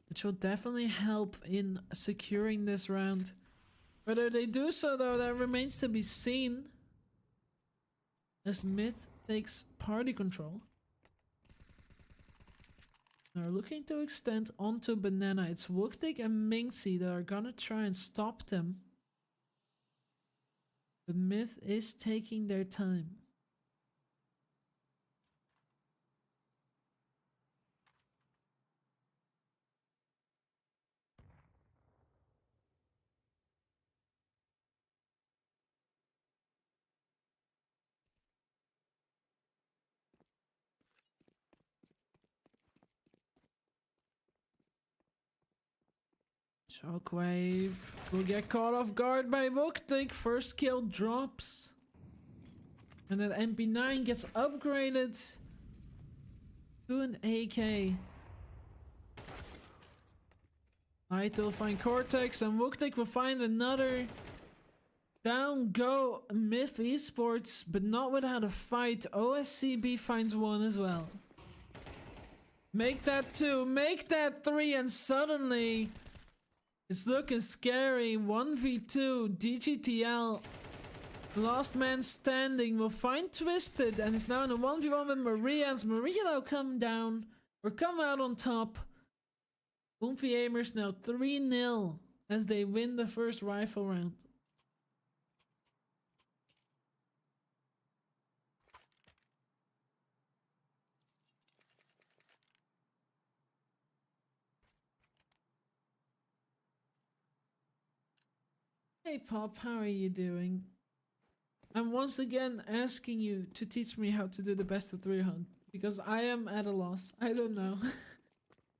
which will definitely help in securing this round. Whether they do so though, that remains to be seen, as Myth takes party control. They're looking to extend onto Banana. It's Wooktik and Minxie that are gonna try and stop them. But Myth is taking their time. Shockwave will get caught off guard by Wooktik. First kill drops. And then MP9 gets upgraded to an AK. Knight will find Cortex and Wooktik will find another. Down go Myth Esports, but not without a fight. OSCB finds one as well. Make that 2, make that 3, and suddenly it's looking scary. 1v2, DGTL, last man standing, will find Twisted and is now in a 1v1 with Maria. As Maria will come down or come out on top. Oomfie AIMERS now 3-0 as they win the first rifle round. Hey Pop, how are you doing? I'm once again asking you to teach me how to do the best of 3 hunt, because I am at a loss. I don't know.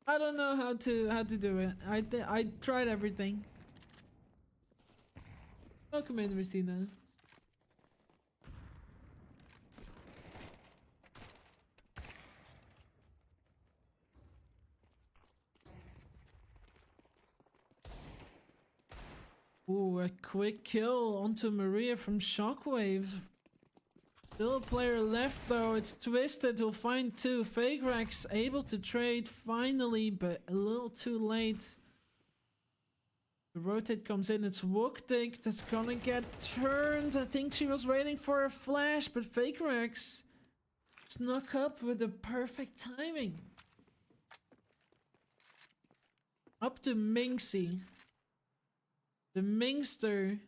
I don't know how to do it. I tried everything. Welcome in, Christina. Ooh, a quick kill onto Maria from Shockwave. Still a player left though, it's Twisted who'll find 2. Fake Rex able to trade finally, but a little too late. The rotate comes in, it's Wooktik that's gonna get turned. I think she was waiting for a flash, but Fake Rex snuck up with the perfect timing. Up to Minxie. The Mingster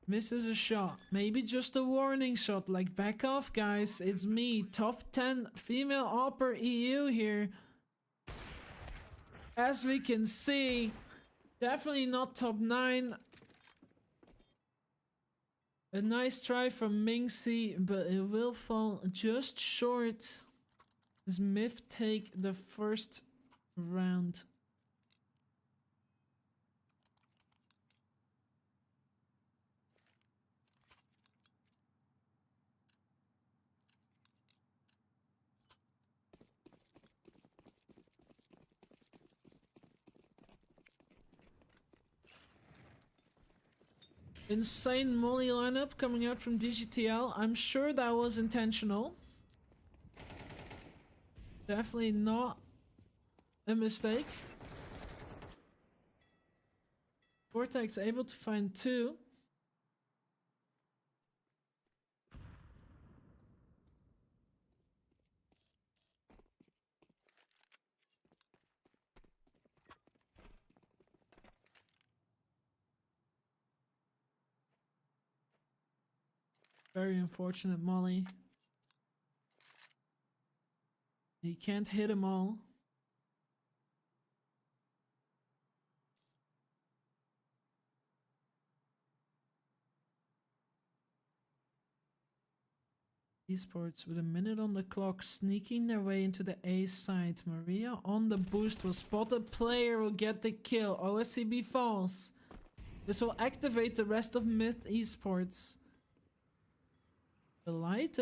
misses a shot. Maybe just a warning shot, like back off guys, it's me, top 10 female upper EU here. As we can see, definitely not top 9. A nice try from Minxie, but it will fall just short as Myth take the first round. Insane molly lineup coming out from DGTL. I'm sure that was intentional. Definitely not a mistake. Cortex able to find 2. Very unfortunate, Molly. You can't hit them all. Esports with a minute on the clock, sneaking their way into the A side. Maria on the boost will spot a player, will get the kill. OSCB falls. This will activate the rest of Myth Esports. The light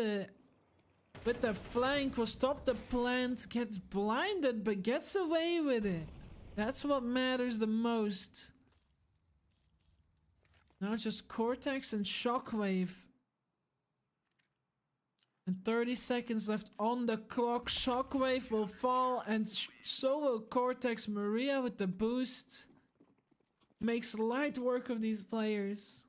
with the flank will stop the plant, gets blinded but gets away with it. That's what matters the most. Now it's just Cortex and Shockwave. And 30 seconds left on the clock. Shockwave will fall and so will Cortex. Maria with the boost makes light work of these players.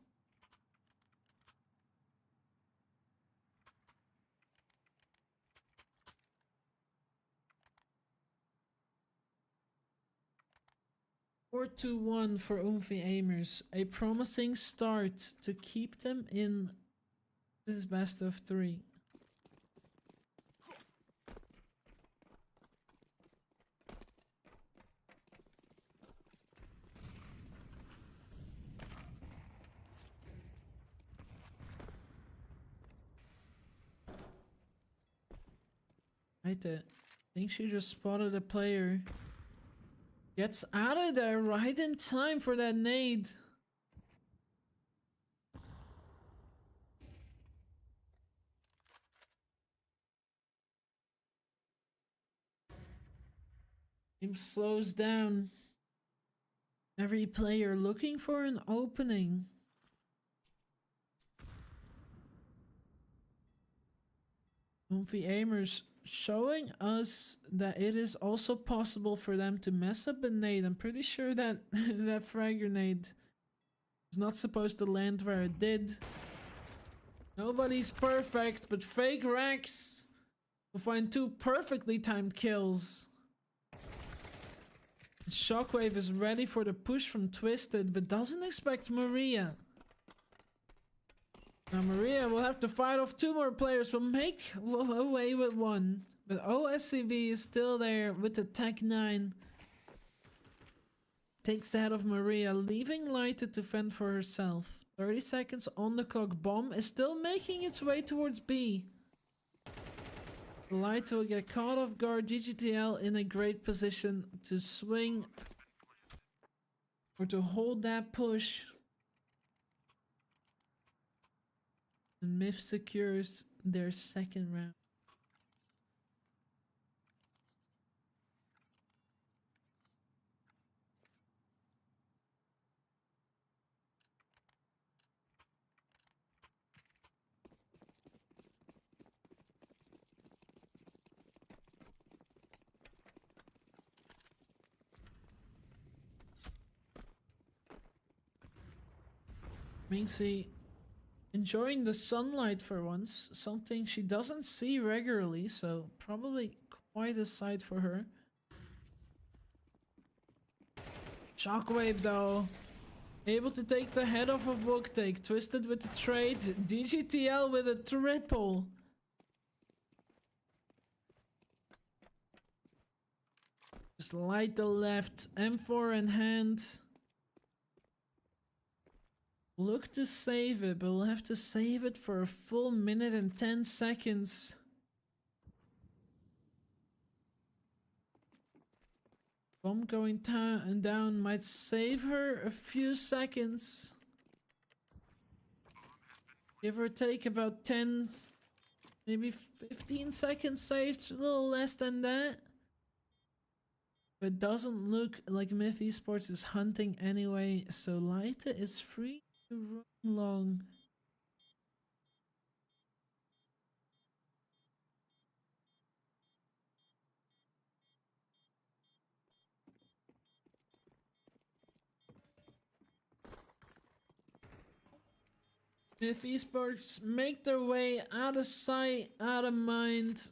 Or 2-1 for Oomfie AIMERS. A promising start to keep them in this best of 3. Right there. I think she just spotted a player. Gets out of there right in time for that nade. Game slows down. Every player looking for an opening. Oomfie AIMERS showing us that it is also possible for them to mess up a nade. I'm pretty sure that that frag grenade is not supposed to land where it did. Nobody's perfect, but Fake Rex will find 2 perfectly timed kills. Shockwave is ready for the push from Twisted, but doesn't expect Maria. Now Maria will have to fight off 2 more players, will make away with 1. But OSCB is still there with the Tech 9. Takes the head of Maria, leaving Lighter to fend for herself. 30 seconds on the clock. Bomb is still making its way towards B. Lighter will get caught off guard. GGTL in a great position to swing or to hold that push. And Myth secures their second round. Minxie enjoying the sunlight for once, something she doesn't see regularly, so probably quite a sight for her. Shockwave though, able to take the head off of Woktek. Twisted with the trade, DGTL with a triple. Just light the left, M4 in hand. Look to save it, but we'll have to save it for a full minute and 10 seconds. Bomb going down might save her a few seconds. Give or take about 10, maybe 15 seconds saved, a little less than that. But doesn't look like Myth Esports is hunting anyway, so Leite is free to run long. If esports make their way out of sight, out of mind,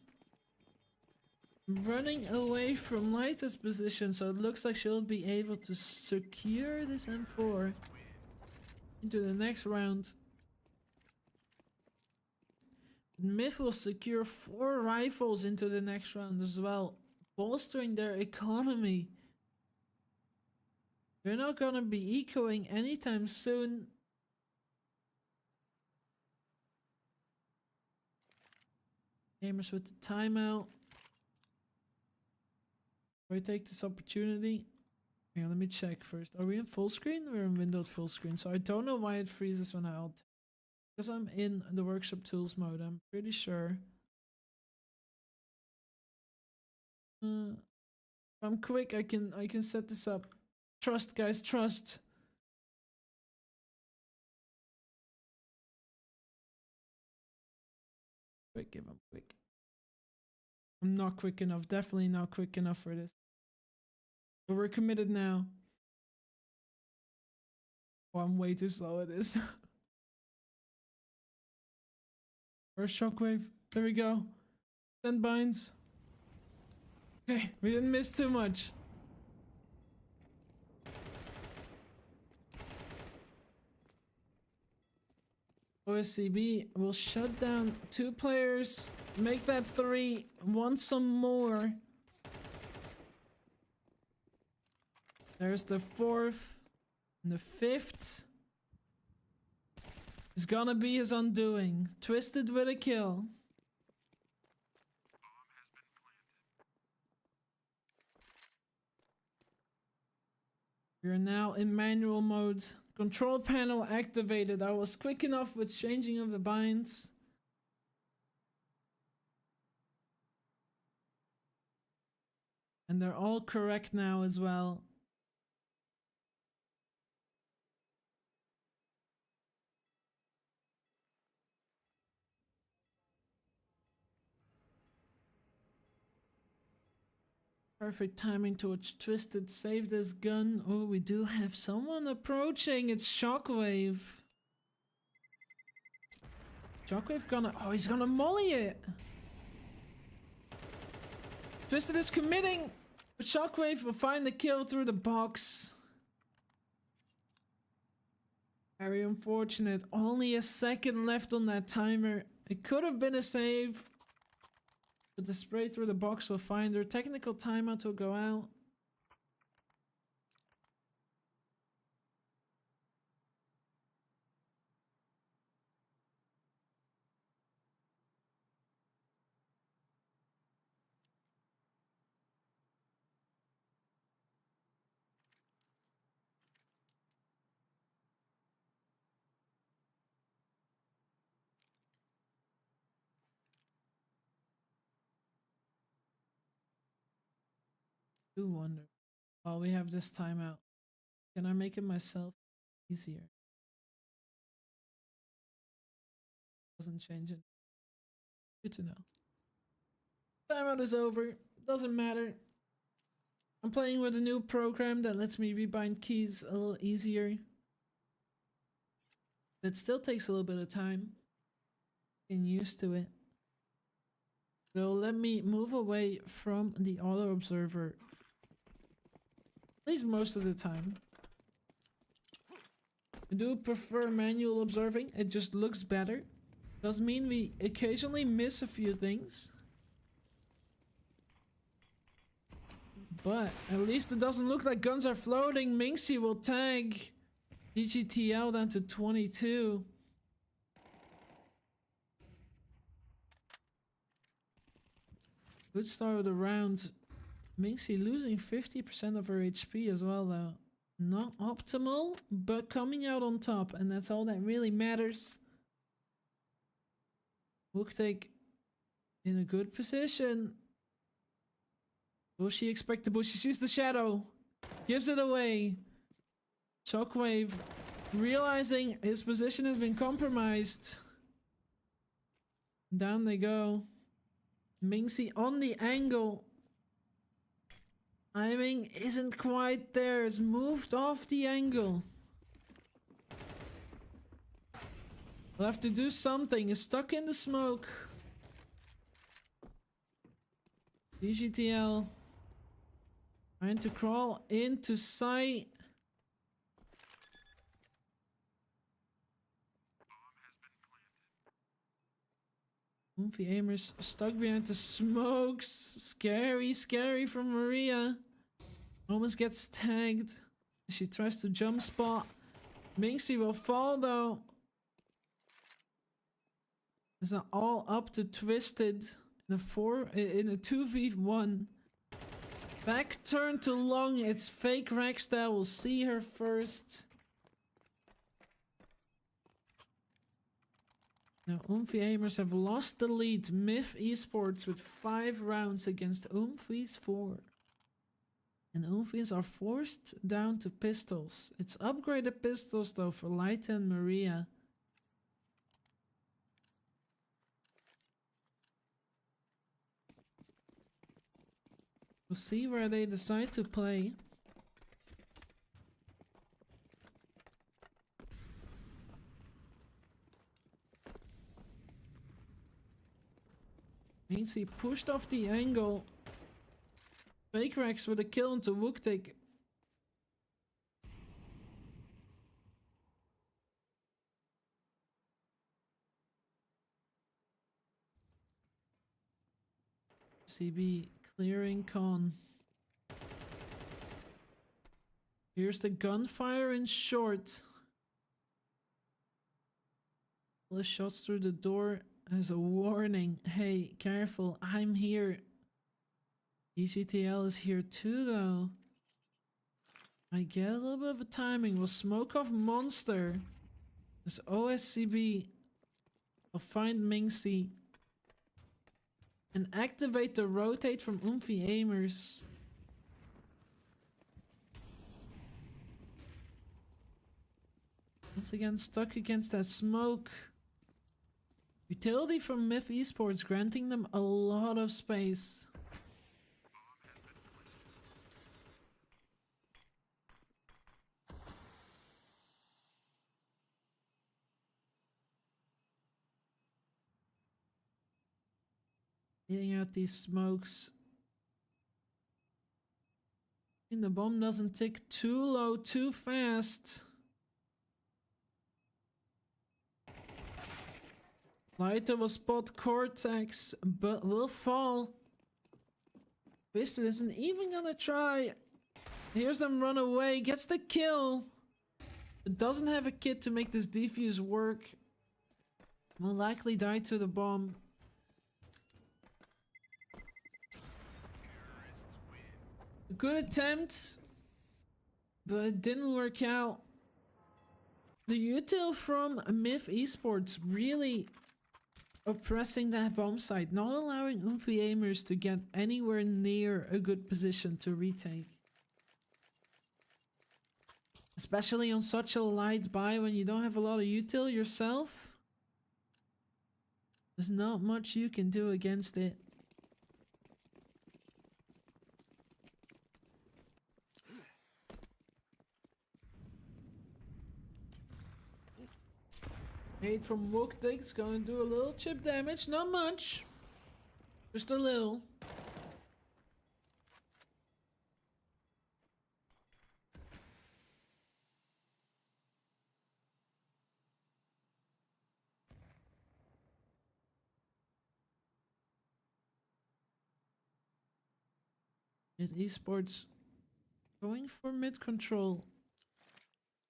running away from Lyta's position, so it looks like she'll be able to secure this M4 into the next round. Myth will secure 4 rifles into the next round as well, bolstering their economy. They're not gonna be ecoing anytime soon. AIMERS with the timeout. Do I take this opportunity? Hang on, let me check first. Are we in full screen? We're in windowed full screen, so I don't know why it freezes when I alt. Because I'm in the workshop tools mode, I'm pretty sure. If I'm quick, I can set this up. Trust, guys, trust. Quick, if I'm quick. I'm not quick enough. Definitely not quick enough for this. But we're committed now. Oh, I'm way too slow at this. First shockwave. There we go. 10 binds. Okay, we didn't miss too much. OSCB will shut down 2 players, make that 3, want some more. There's the 4th, and the 5th is gonna be his undoing. Twisted with a kill. We are now in manual mode. Control panel activated. I was quick enough with changing of the binds. And they're all correct now as well. Perfect timing to watch Twisted save this gun. Oh, we do have someone approaching. It's Shockwave. Shockwave gonna... Oh, he's gonna molly it. Twisted is committing. But Shockwave will find the kill through the box. Very unfortunate. Only a second left on that timer. It could have been a save. But the spray through the box will find their technical timeout will go out. Do wonder. Oh, we have this timeout. Can I make it myself easier? Doesn't change it. Good to know. Timeout is over. Doesn't matter. I'm playing with a new program that lets me rebind keys a little easier. It still takes a little bit of time. Getting used to it. So let me move away from the auto observer. At least most of the time. I do prefer manual observing. It just looks better. Does mean we occasionally miss a few things. But at least it doesn't look like guns are floating. Minxie will tag DGTL down to 22. Good start of the round. Minxie losing 50% of her HP as well though. Not optimal, but coming out on top, and that's all that really matters. Booktek in a good position. Will she expect the bush? She sees the shadow. Gives it away. Shockwave realizing his position has been compromised. Down they go. Minxie on the angle. Timing isn't quite there. It's moved off the angle. We'll have to do something. It's stuck in the smoke. DGTL. Trying to crawl into sight. Oomfie AIMERS stuck behind the smokes. Scary, scary from Maria. Almost gets tagged. She tries to jump spot. Minxie will fall though. It's not all up to Twisted in a 2v1. Back turn to Long. It's fake Rex that will see her first. Now Oomfie AIMERS have lost the lead. Myth Esports with 5 rounds against Oomfie's 4. And Oomfies are forced down to pistols. It's upgraded pistols though for Light and Maria. We'll see where they decide to play. Means he pushed off the angle. Fake Rex with a kill into Wooktik. CB clearing con. Here's the gunfire in short. The shots through the door as a warning. Hey, careful, I'm here. ECTL is here too though. I get a little bit of a timing. We'll smoke off Monster. This OSCB. I'll find Minxie. And activate the rotate from Oomfie AIMERS. Once again stuck against that smoke. Utility from Myth Esports granting them a lot of space. Getting out these smokes. And the bomb doesn't tick too low too fast. Lighter will spot Cortex, but will fall. Twisted isn't even gonna try. Here's them run away, gets the kill. It doesn't have a kit to make this defuse work. Will likely die to the bomb. A good attempt, but it didn't work out. The util from Myth Esports really oppressing that bomb site, not allowing Oomfie AIMERS to get anywhere near a good position to retake. Especially on such a light buy when you don't have a lot of util yourself. There's not much you can do against it. Hate from Wooktik's gonna do a little chip damage, not much. Just a little. Myth Esports going for mid control.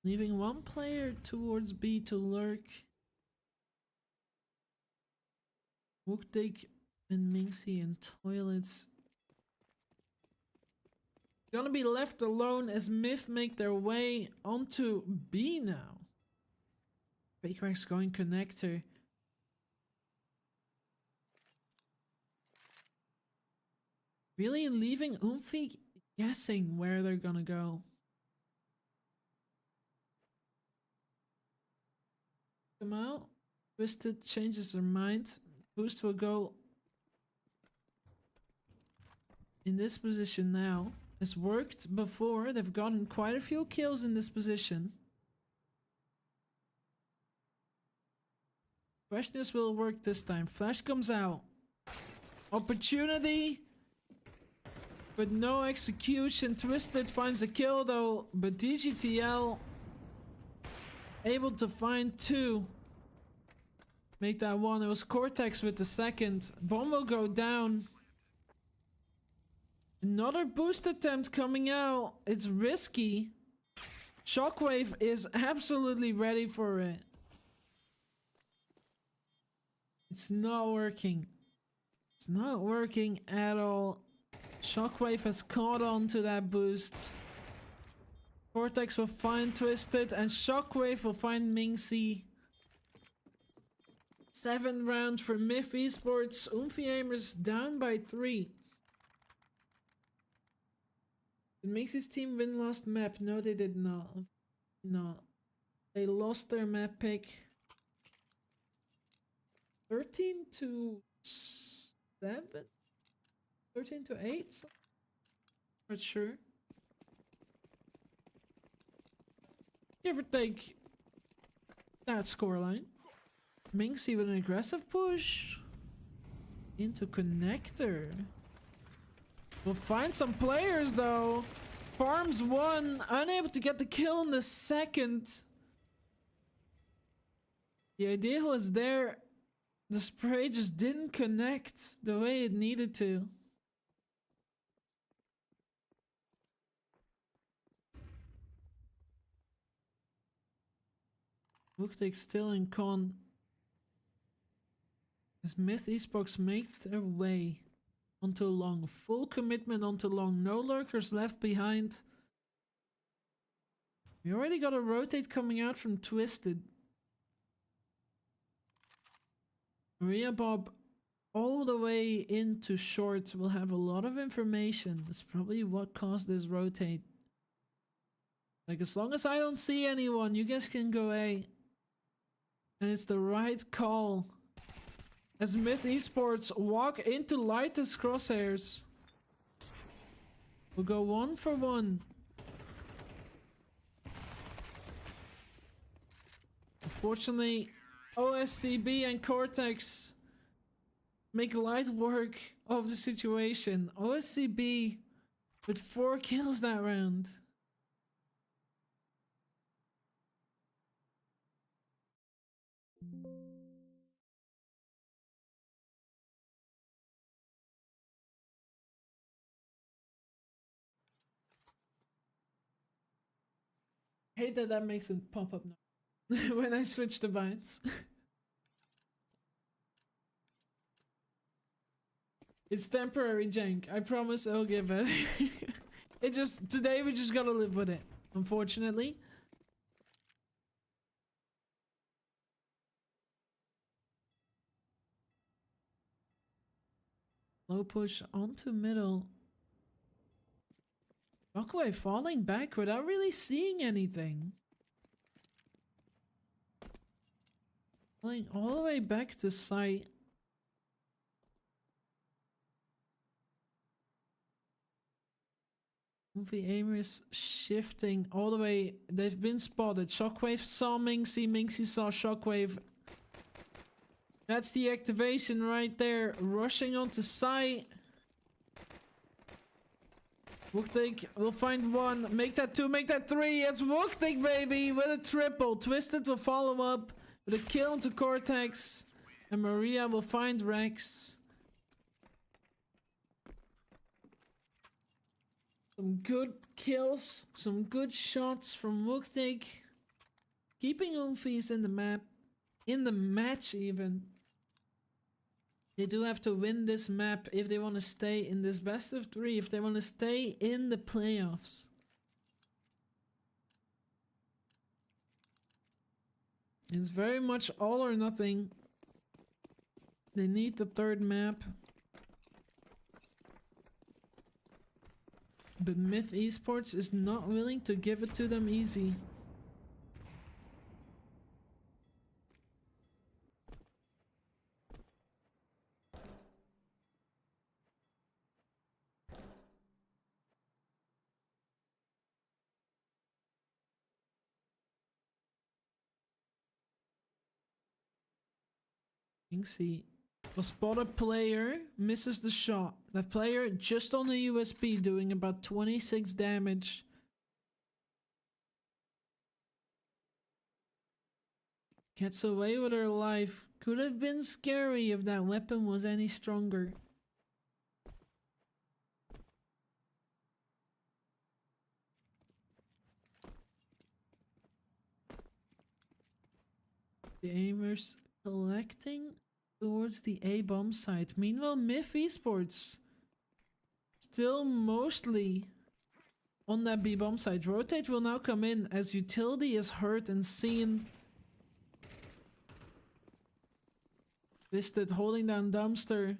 Leaving one player towards B to lurk. Wooktik and Minxie in toilets. Gonna be left alone as Myth make their way onto B now. Baker's going connector. Really leaving Oomfie guessing where they're gonna go. Come out. Twisted changes their mind. Boost will go in this position now. It's worked before. They've gotten quite a few kills in this position. Question is, will it work this time? Flash comes out. Opportunity. But no execution. Twisted finds a kill though. But DGTL able to find 2. Make that 1. It was Cortex with the second. Bomb will go down. Another boost attempt coming out. It's risky. Shockwave is absolutely ready for it. It's not working. It's not working at all. Shockwave has caught on to that boost. Cortex will find Twisted and Shockwave will find Mingxi. 7th round for Myth Esports. Oomfie AIMERS down by 3. Did Mingxi's team win last map? No, they did not. No. They lost their map pick. 13 to 7? 13 to 8? Not sure. Give or take that scoreline. Mingxi with an aggressive push into connector. We'll find some players though. Farms 1, unable to get the kill in the second. The idea was there. The spray just didn't connect the way it needed to. Wooktik still in con. As Myth Esports make their way onto long. Full commitment onto long. No lurkers left behind. We already got a rotate coming out from Twisted. Maria Bob all the way into short will have a lot of information. That's probably what caused this rotate. Like, as long as I don't see anyone, you guys can go A. And it's the right call. As Myth Esports walk into lightest crosshairs. We'll go 1 for 1. Unfortunately, OSCB and Cortex make light work of the situation. OSCB with 4 kills that round. Hate that that makes it pop up now when I switch the binds. It's temporary, jank. I promise it'll get better. It just, today we just gotta live with it, unfortunately. Low push onto middle. Shockwave falling back without really seeing anything. Falling all the way back to sight. Oomfie AIMERS shifting all the way. They've been spotted. Shockwave saw Mingxi. Mingxi saw Shockwave. That's the activation right there. Rushing onto sight. Wooktik will find 1. Make that 2. Make that 3. It's Wooktik, baby, with a triple. Twisted will follow up with a kill into Cortex. And Maria will find Rex. Some good kills. Some good shots from Wooktik. Keeping Oomfies in the map. In the match even. They do have to win this map if they want to stay in this best of 3, if they want to stay in the playoffs. It's very much all or nothing. They need the 3rd map. But Myth Esports is not willing to give it to them easy. Inksy will spot a player, misses the shot. That player just on the USB doing about 26 damage. Gets away with her life. Could have been scary if that weapon was any stronger. The AIMERS collecting towards the A bomb site. Meanwhile, Myth Esports still mostly on that B bomb site. Rotate will now come in as Utility is heard and seen. Listed holding down Dumpster.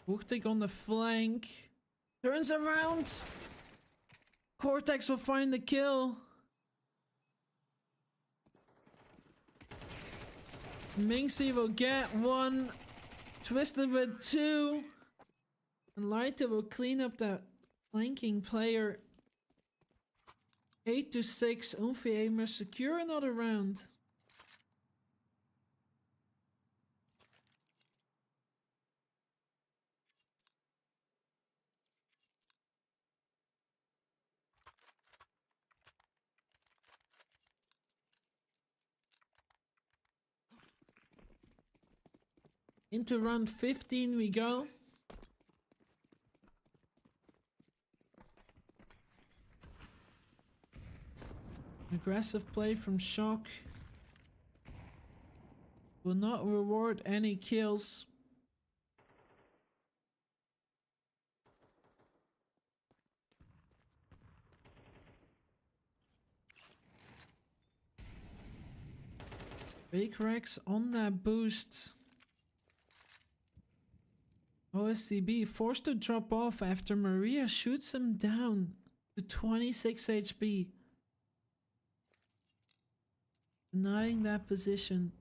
Hooktig on the flank. Turns around. Cortex will find the kill. Minxie will get one. Twisted with two. And Lighter will clean up that flanking player. 8-6. Oomfie AIMERS secure another round. Into round 15 we go. Aggressive play from Shock. Will not reward any kills. Big Rex on that boost. OSCB forced to drop off after Maria shoots him down to 26 HP. Denying that position.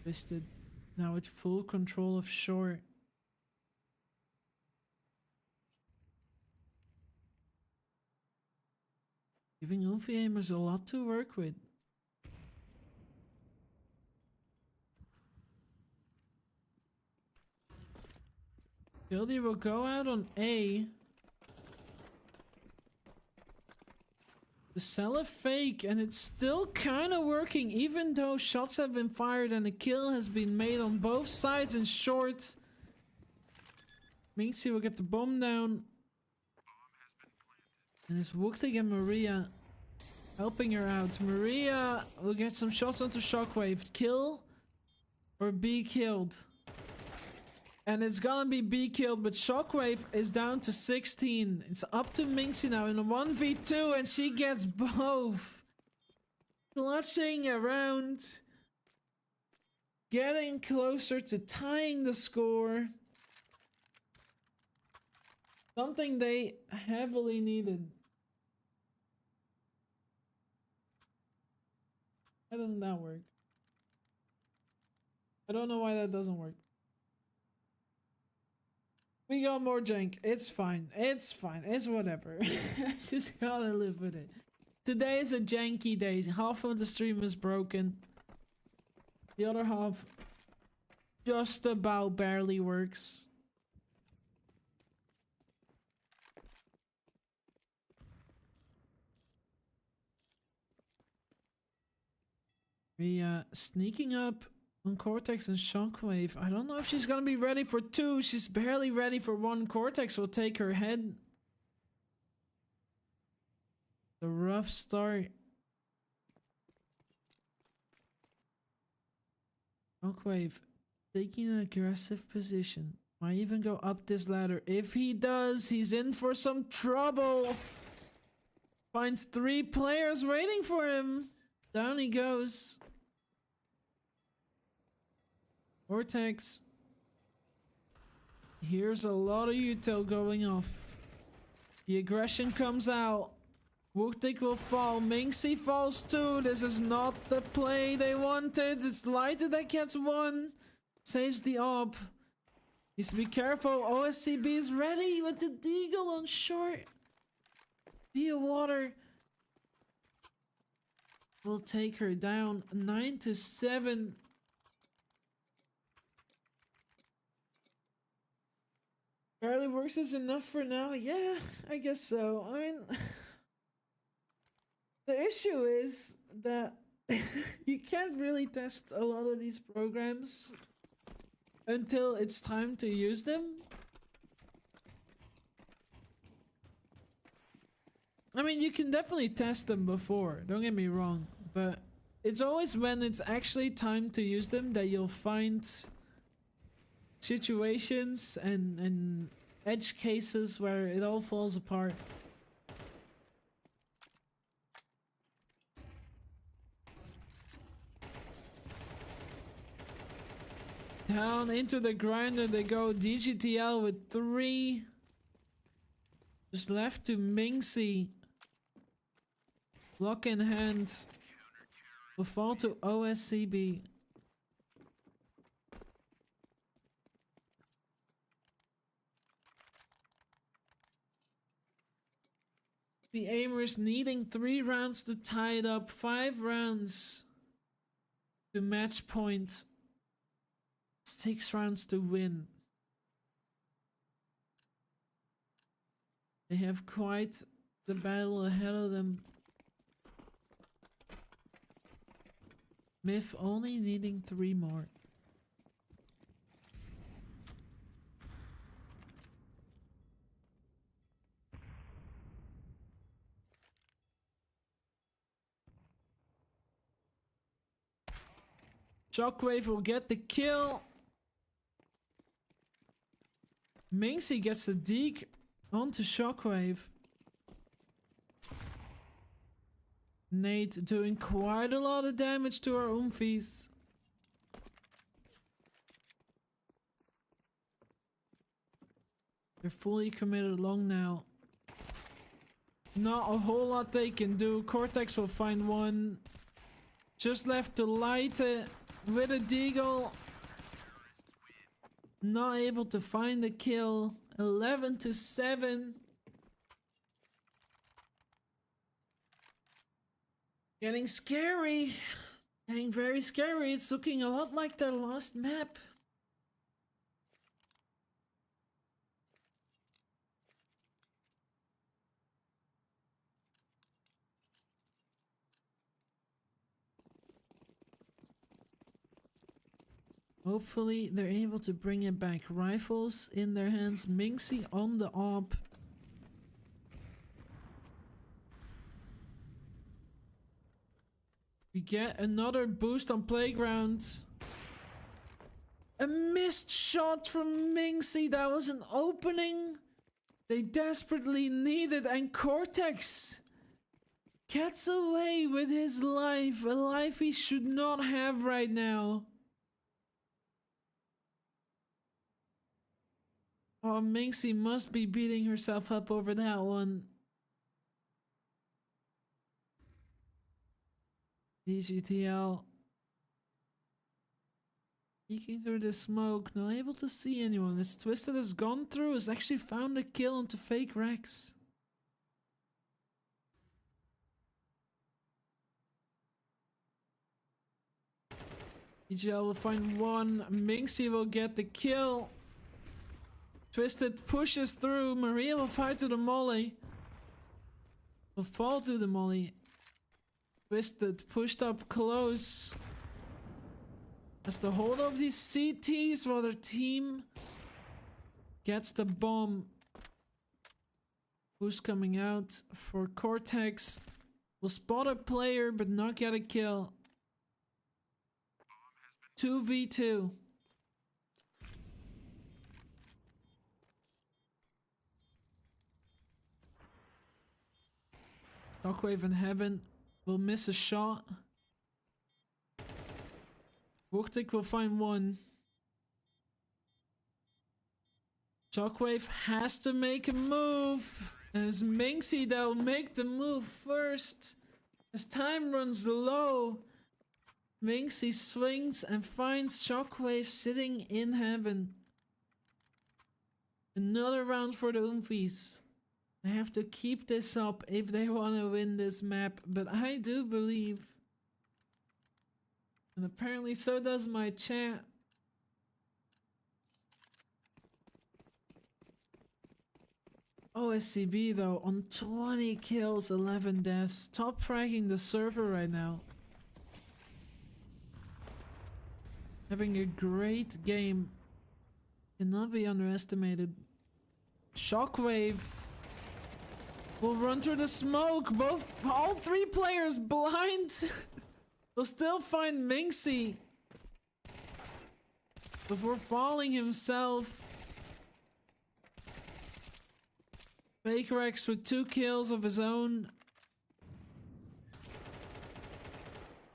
Twisted now with full control of short. Giving Oomfie AIMERS a lot to work with. Gildy will go out on A. To sell a fake, and it's still kind of working even though shots have been fired and a kill has been made on both sides in short. Minxie will get the bomb down. And it's Wooktig and Maria helping her out. Maria will get some shots onto Shockwave. Kill or be killed. And it's gonna be B killed, but Shockwave is down to 16. It's up to Minxie now in a 1v2 and she gets both. Clutching around. Getting closer to tying the score. Something they heavily needed. Why doesn't that work? I don't know why that doesn't work. We got more jank. It's fine. It's fine. It's whatever. I just gotta live with it. Today is a janky day. Half of the stream is broken. The other half just about barely works. We sneaking up on Cortex and Shockwave. I don't know if she's gonna be ready for two. She's barely ready for one. Cortex will take her head. The rough start. Shockwave taking an aggressive position. Might even go up this ladder. If he does, he's in for some trouble. Finds 3 players waiting for him. Down he goes. Cortex. Here's a lot of util going off. The aggression comes out. Wooktik will fall. Minxie falls too. This is not the play they wanted. It's Lighter that gets one. Saves the op. Needs to be careful. OSCB is ready with the deagle on short. Via water. Will take her down 9-7. Barely works is enough for now. Yeah, I guess so. I mean, the issue is that you can't really test a lot of these programs until it's time to use them. I mean, you can definitely test them before, don't get me wrong, but it's always when it's actually time to use them that you'll find situations and edge cases where it all falls apart. Down into the grinder they go. DGTL with 3. Just left to Minxie. Lock in hand. Will fall to OSCB. The AIMERS needing 3 rounds to tie it up. 5 rounds to match point. 6 rounds to win. They have quite the battle ahead of them. Myth only needing 3 more. Shockwave will get the kill. Minxie gets the deke onto Shockwave. Nate doing quite a lot of damage to our Oomfies. They're fully committed along now. Not a whole lot they can do. Cortex will find one. Just left to light it with a deagle. Not able to find the kill. 11-7. Getting scary. Getting very scary. It's looking a lot like their last map. Hopefully they're able to bring it back. Rifles in their hands. Minxie on the op. We get another boost on Playground. A missed shot from Minxie. That was an opening they desperately needed. And Cortex gets away with his life. A life he should not have right now. Oh, Minxie must be beating herself up over that one. DGTL. Peeking through the smoke, not able to see anyone. This Twisted has gone through, has actually found a kill onto Fake Rex. DGL will find one. Minxie will get the kill. Twisted pushes through. Maria will fight to the molly. Will fall to the molly. Twisted pushed up close. Has the hold of these CTs while their team gets the bomb. Who's coming out for Cortex? Will spot a player but not get a kill. 2v2. Shockwave in heaven will miss a shot. Wooktik will find one. Shockwave has to make a move. And it's Minxie that'll make the move first. As time runs low, Minxie swings and finds Shockwave sitting in heaven. Another round for the Oomfies. They have to keep this up if they want to win this map, but I do believe. And apparently so does my chat. OSCB though, on 20 kills, 11 deaths. Top fragging the server right now. Having a great game. Cannot be underestimated. Shockwave will run through the smoke. All three players blind. Will still find Minxie before falling himself. Fake Rex with 2 kills of his own.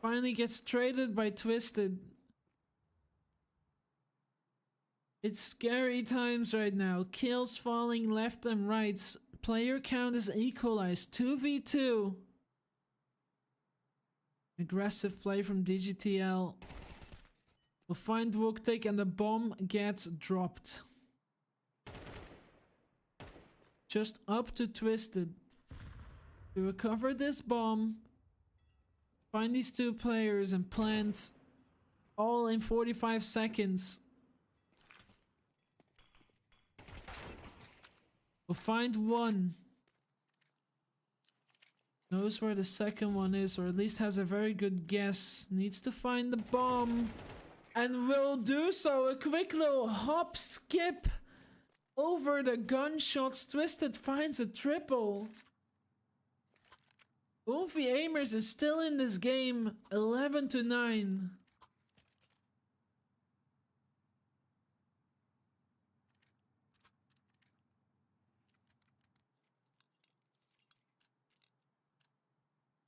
Finally gets traded by Twisted. It's scary times right now. Kills falling left and right. Player count is equalized. 2v2. Aggressive play from DGTL. We'll find Wooktik and the bomb gets dropped. Just up to Twisted to recover this bomb, find these 2 players and plant all in 45 seconds. We'll find one. Knows where the second one is, or at least has a very good guess. Needs to find the bomb and will do so. A quick little hop skip over the gunshots. Twisted finds a triple. Oomfie AIMERS is still in this game, 11-9.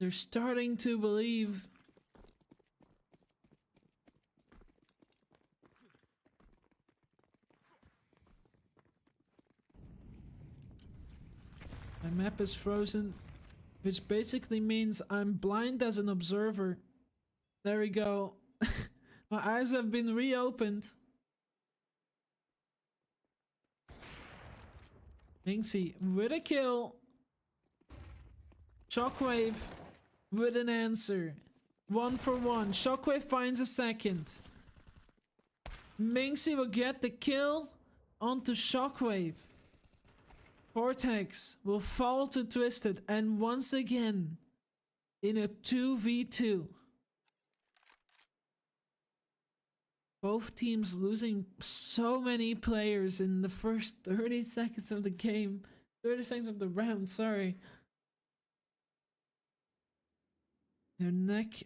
They're starting to believe. My map is frozen, which basically means I'm blind as an observer. There we go. My eyes have been reopened. Minxie with a kill. Shockwave with an answer. 1 for 1. Shockwave finds a second. Minxie will get the kill onto Shockwave. Cortex will fall to Twisted, and once again in a 2v2. Both teams losing so many players in the first 30 seconds of the game. 30 seconds of the round, sorry. They're neck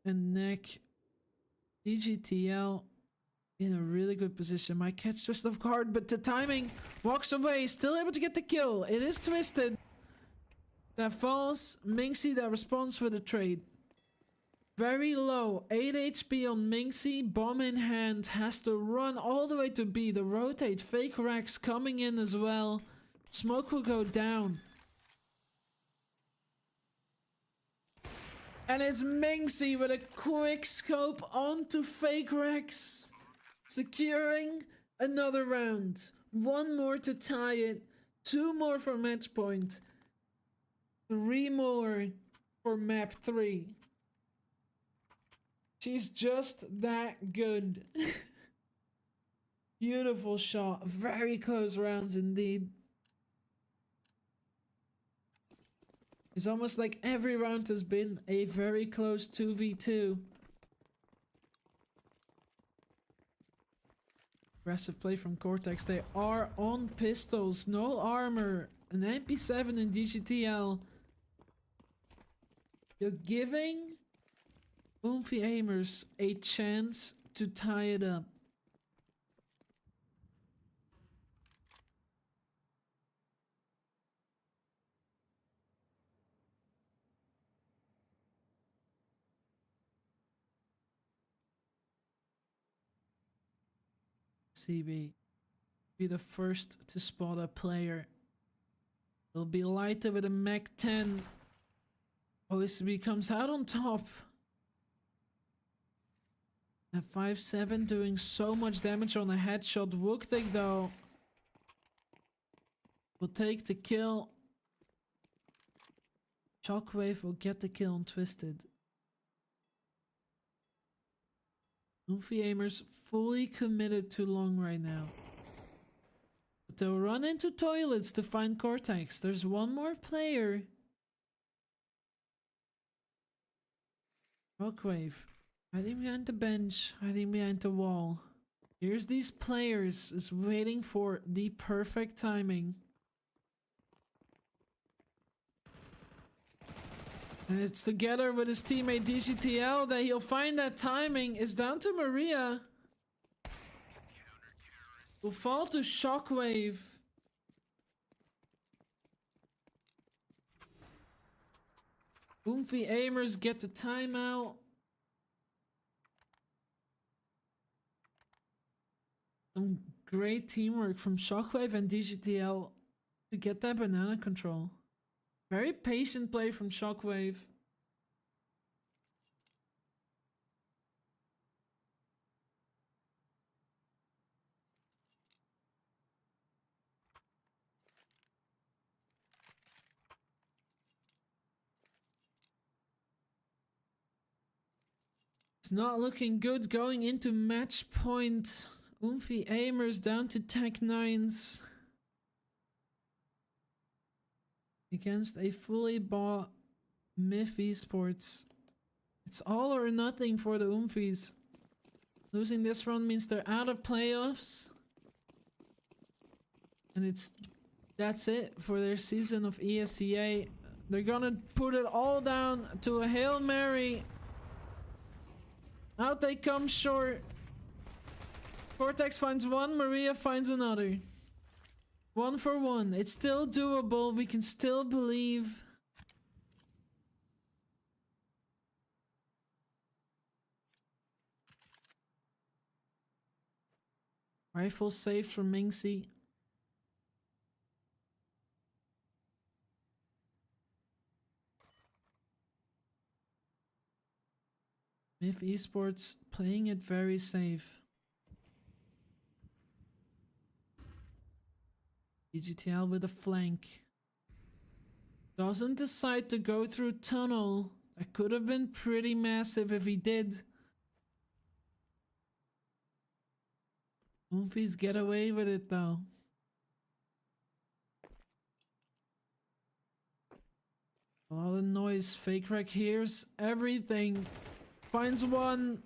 and neck. DGTL in a really good position. Might catch Twisted off guard, but the timing walks away. Still able to get the kill. It is Twisted that falls. Minxie that responds with a trade. Very low. 8 HP on Minxie. Bomb in hand. Has to run all the way to B. The rotate. Fake Rex coming in as well. Smoke will go down. And it's Minxie with a quick scope onto Fake Rex. Securing another round. 1 more to tie it. 2 more for match point. 3 more for map 3. She's just that good. Beautiful shot. Very close rounds indeed. It's almost like every round has been a very close 2v2. Aggressive play from Cortex. They are on pistols. No armor. An MP7 in DGTL. You're giving Oomfie AIMERS a chance to tie it up. CB, be the first to spot a player. Will be lighter with a Mach 10. OSB comes out on top. At 5-7 doing so much damage on a headshot. Wooktik though will take the kill. Shockwave will get the kill on Twisted. Oomfie AIMERS fully committed to long right now. But they'll run into toilets to find Cortex. There's one more player. Shockwave. Hiding behind the bench. Hiding behind the wall. Here's these players. Is waiting for the perfect timing. And it's together with his teammate DGTL that he'll find that timing. Is down to Maria. Will fall to Shockwave. Oomfie AIMERS get the timeout. Some great teamwork from Shockwave and DGTL to get that banana control. Very patient play from Shockwave. It's not looking good going into match point. Oomfie AIMERS down to Tech 9s. Against a fully bought Myth Esports. It's all or nothing for the Oomfies. Losing this run means they're out of playoffs. And that's it for their season of ESEA. They're gonna put it all down to a Hail Mary. Out they come short. Cortex finds one, Maria finds another. 1 for 1. It's still doable. We can still believe. Rifle saved from Minxie. Myth Esports playing it very safe. DGTL with a flank. Doesn't decide to go through tunnel. That could have been pretty massive if he did. Oomfies get away with it though. A lot of noise. Fake Wreck hears everything. Finds one.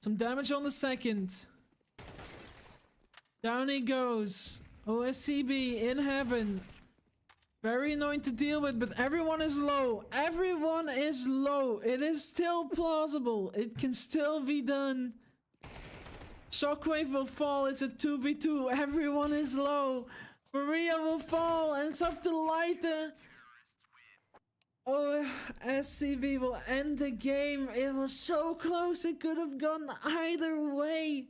Some damage on the second. Down he goes. OSCB in heaven. Very annoying to deal with, but everyone is low. Everyone is low. It is still plausible. It can still be done. Shockwave will fall. It's a 2v2. Everyone is low. Maria will fall, and it's up to Leite. Oh, SCV will end the game. It was so close. It could have gone either way.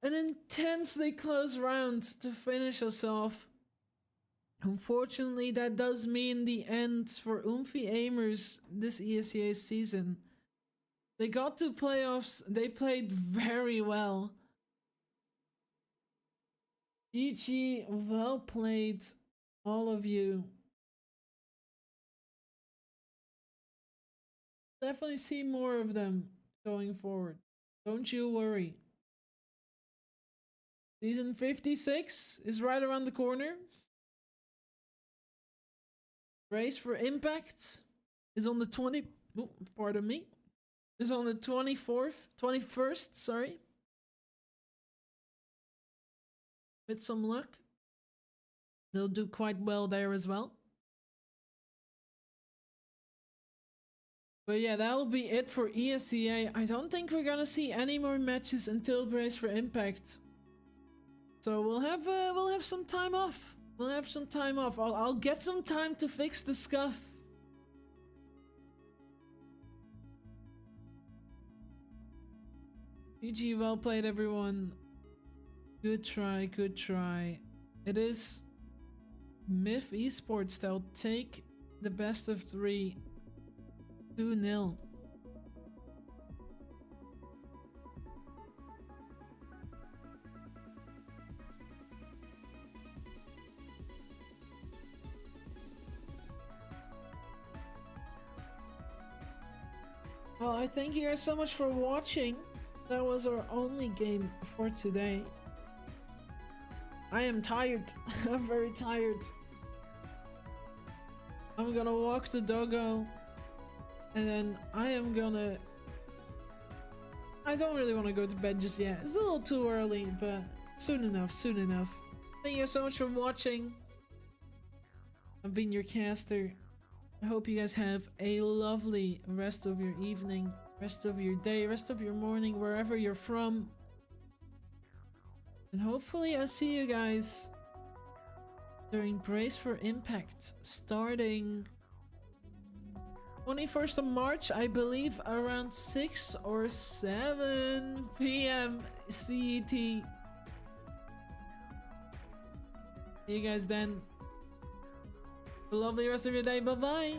An intensely close round to finish us off. Unfortunately, that does mean the end for Oomfie AIMERS this ESEA season. They got to playoffs. They played very well. GG, well played, all of you. Definitely see more of them going forward. Don't you worry. Season 56 is right around the corner. Race for Impact is on the 20... Oh, pardon me. Is on the 21st, sorry. With some luck. They'll do quite well there as well. But yeah, that'll be it for ESEA. I don't think we're gonna see any more matches until Race for Impact. So we'll have some time off. We'll have some time off. I'll get some time to fix the scuff. GG, well played everyone. Good try, good try. It is Myth Esports, they'll take the best of 3, 2-0. Well, I thank you guys so much for watching. That was our only game for today. I am tired. I'm very tired. I'm gonna walk the doggo. And then I don't really want to go to bed just yet. It's a little too early, but soon enough, soon enough. Thank you so much for watching. I've been your caster. I hope you guys have a lovely rest of your evening, rest of your day, rest of your morning, wherever you're from. And hopefully I'll see you guys during Brace for Impact, starting 21st of March, I believe, around 6 or 7 p.m. CET. See you guys then. Have a lovely rest of your day. Bye bye.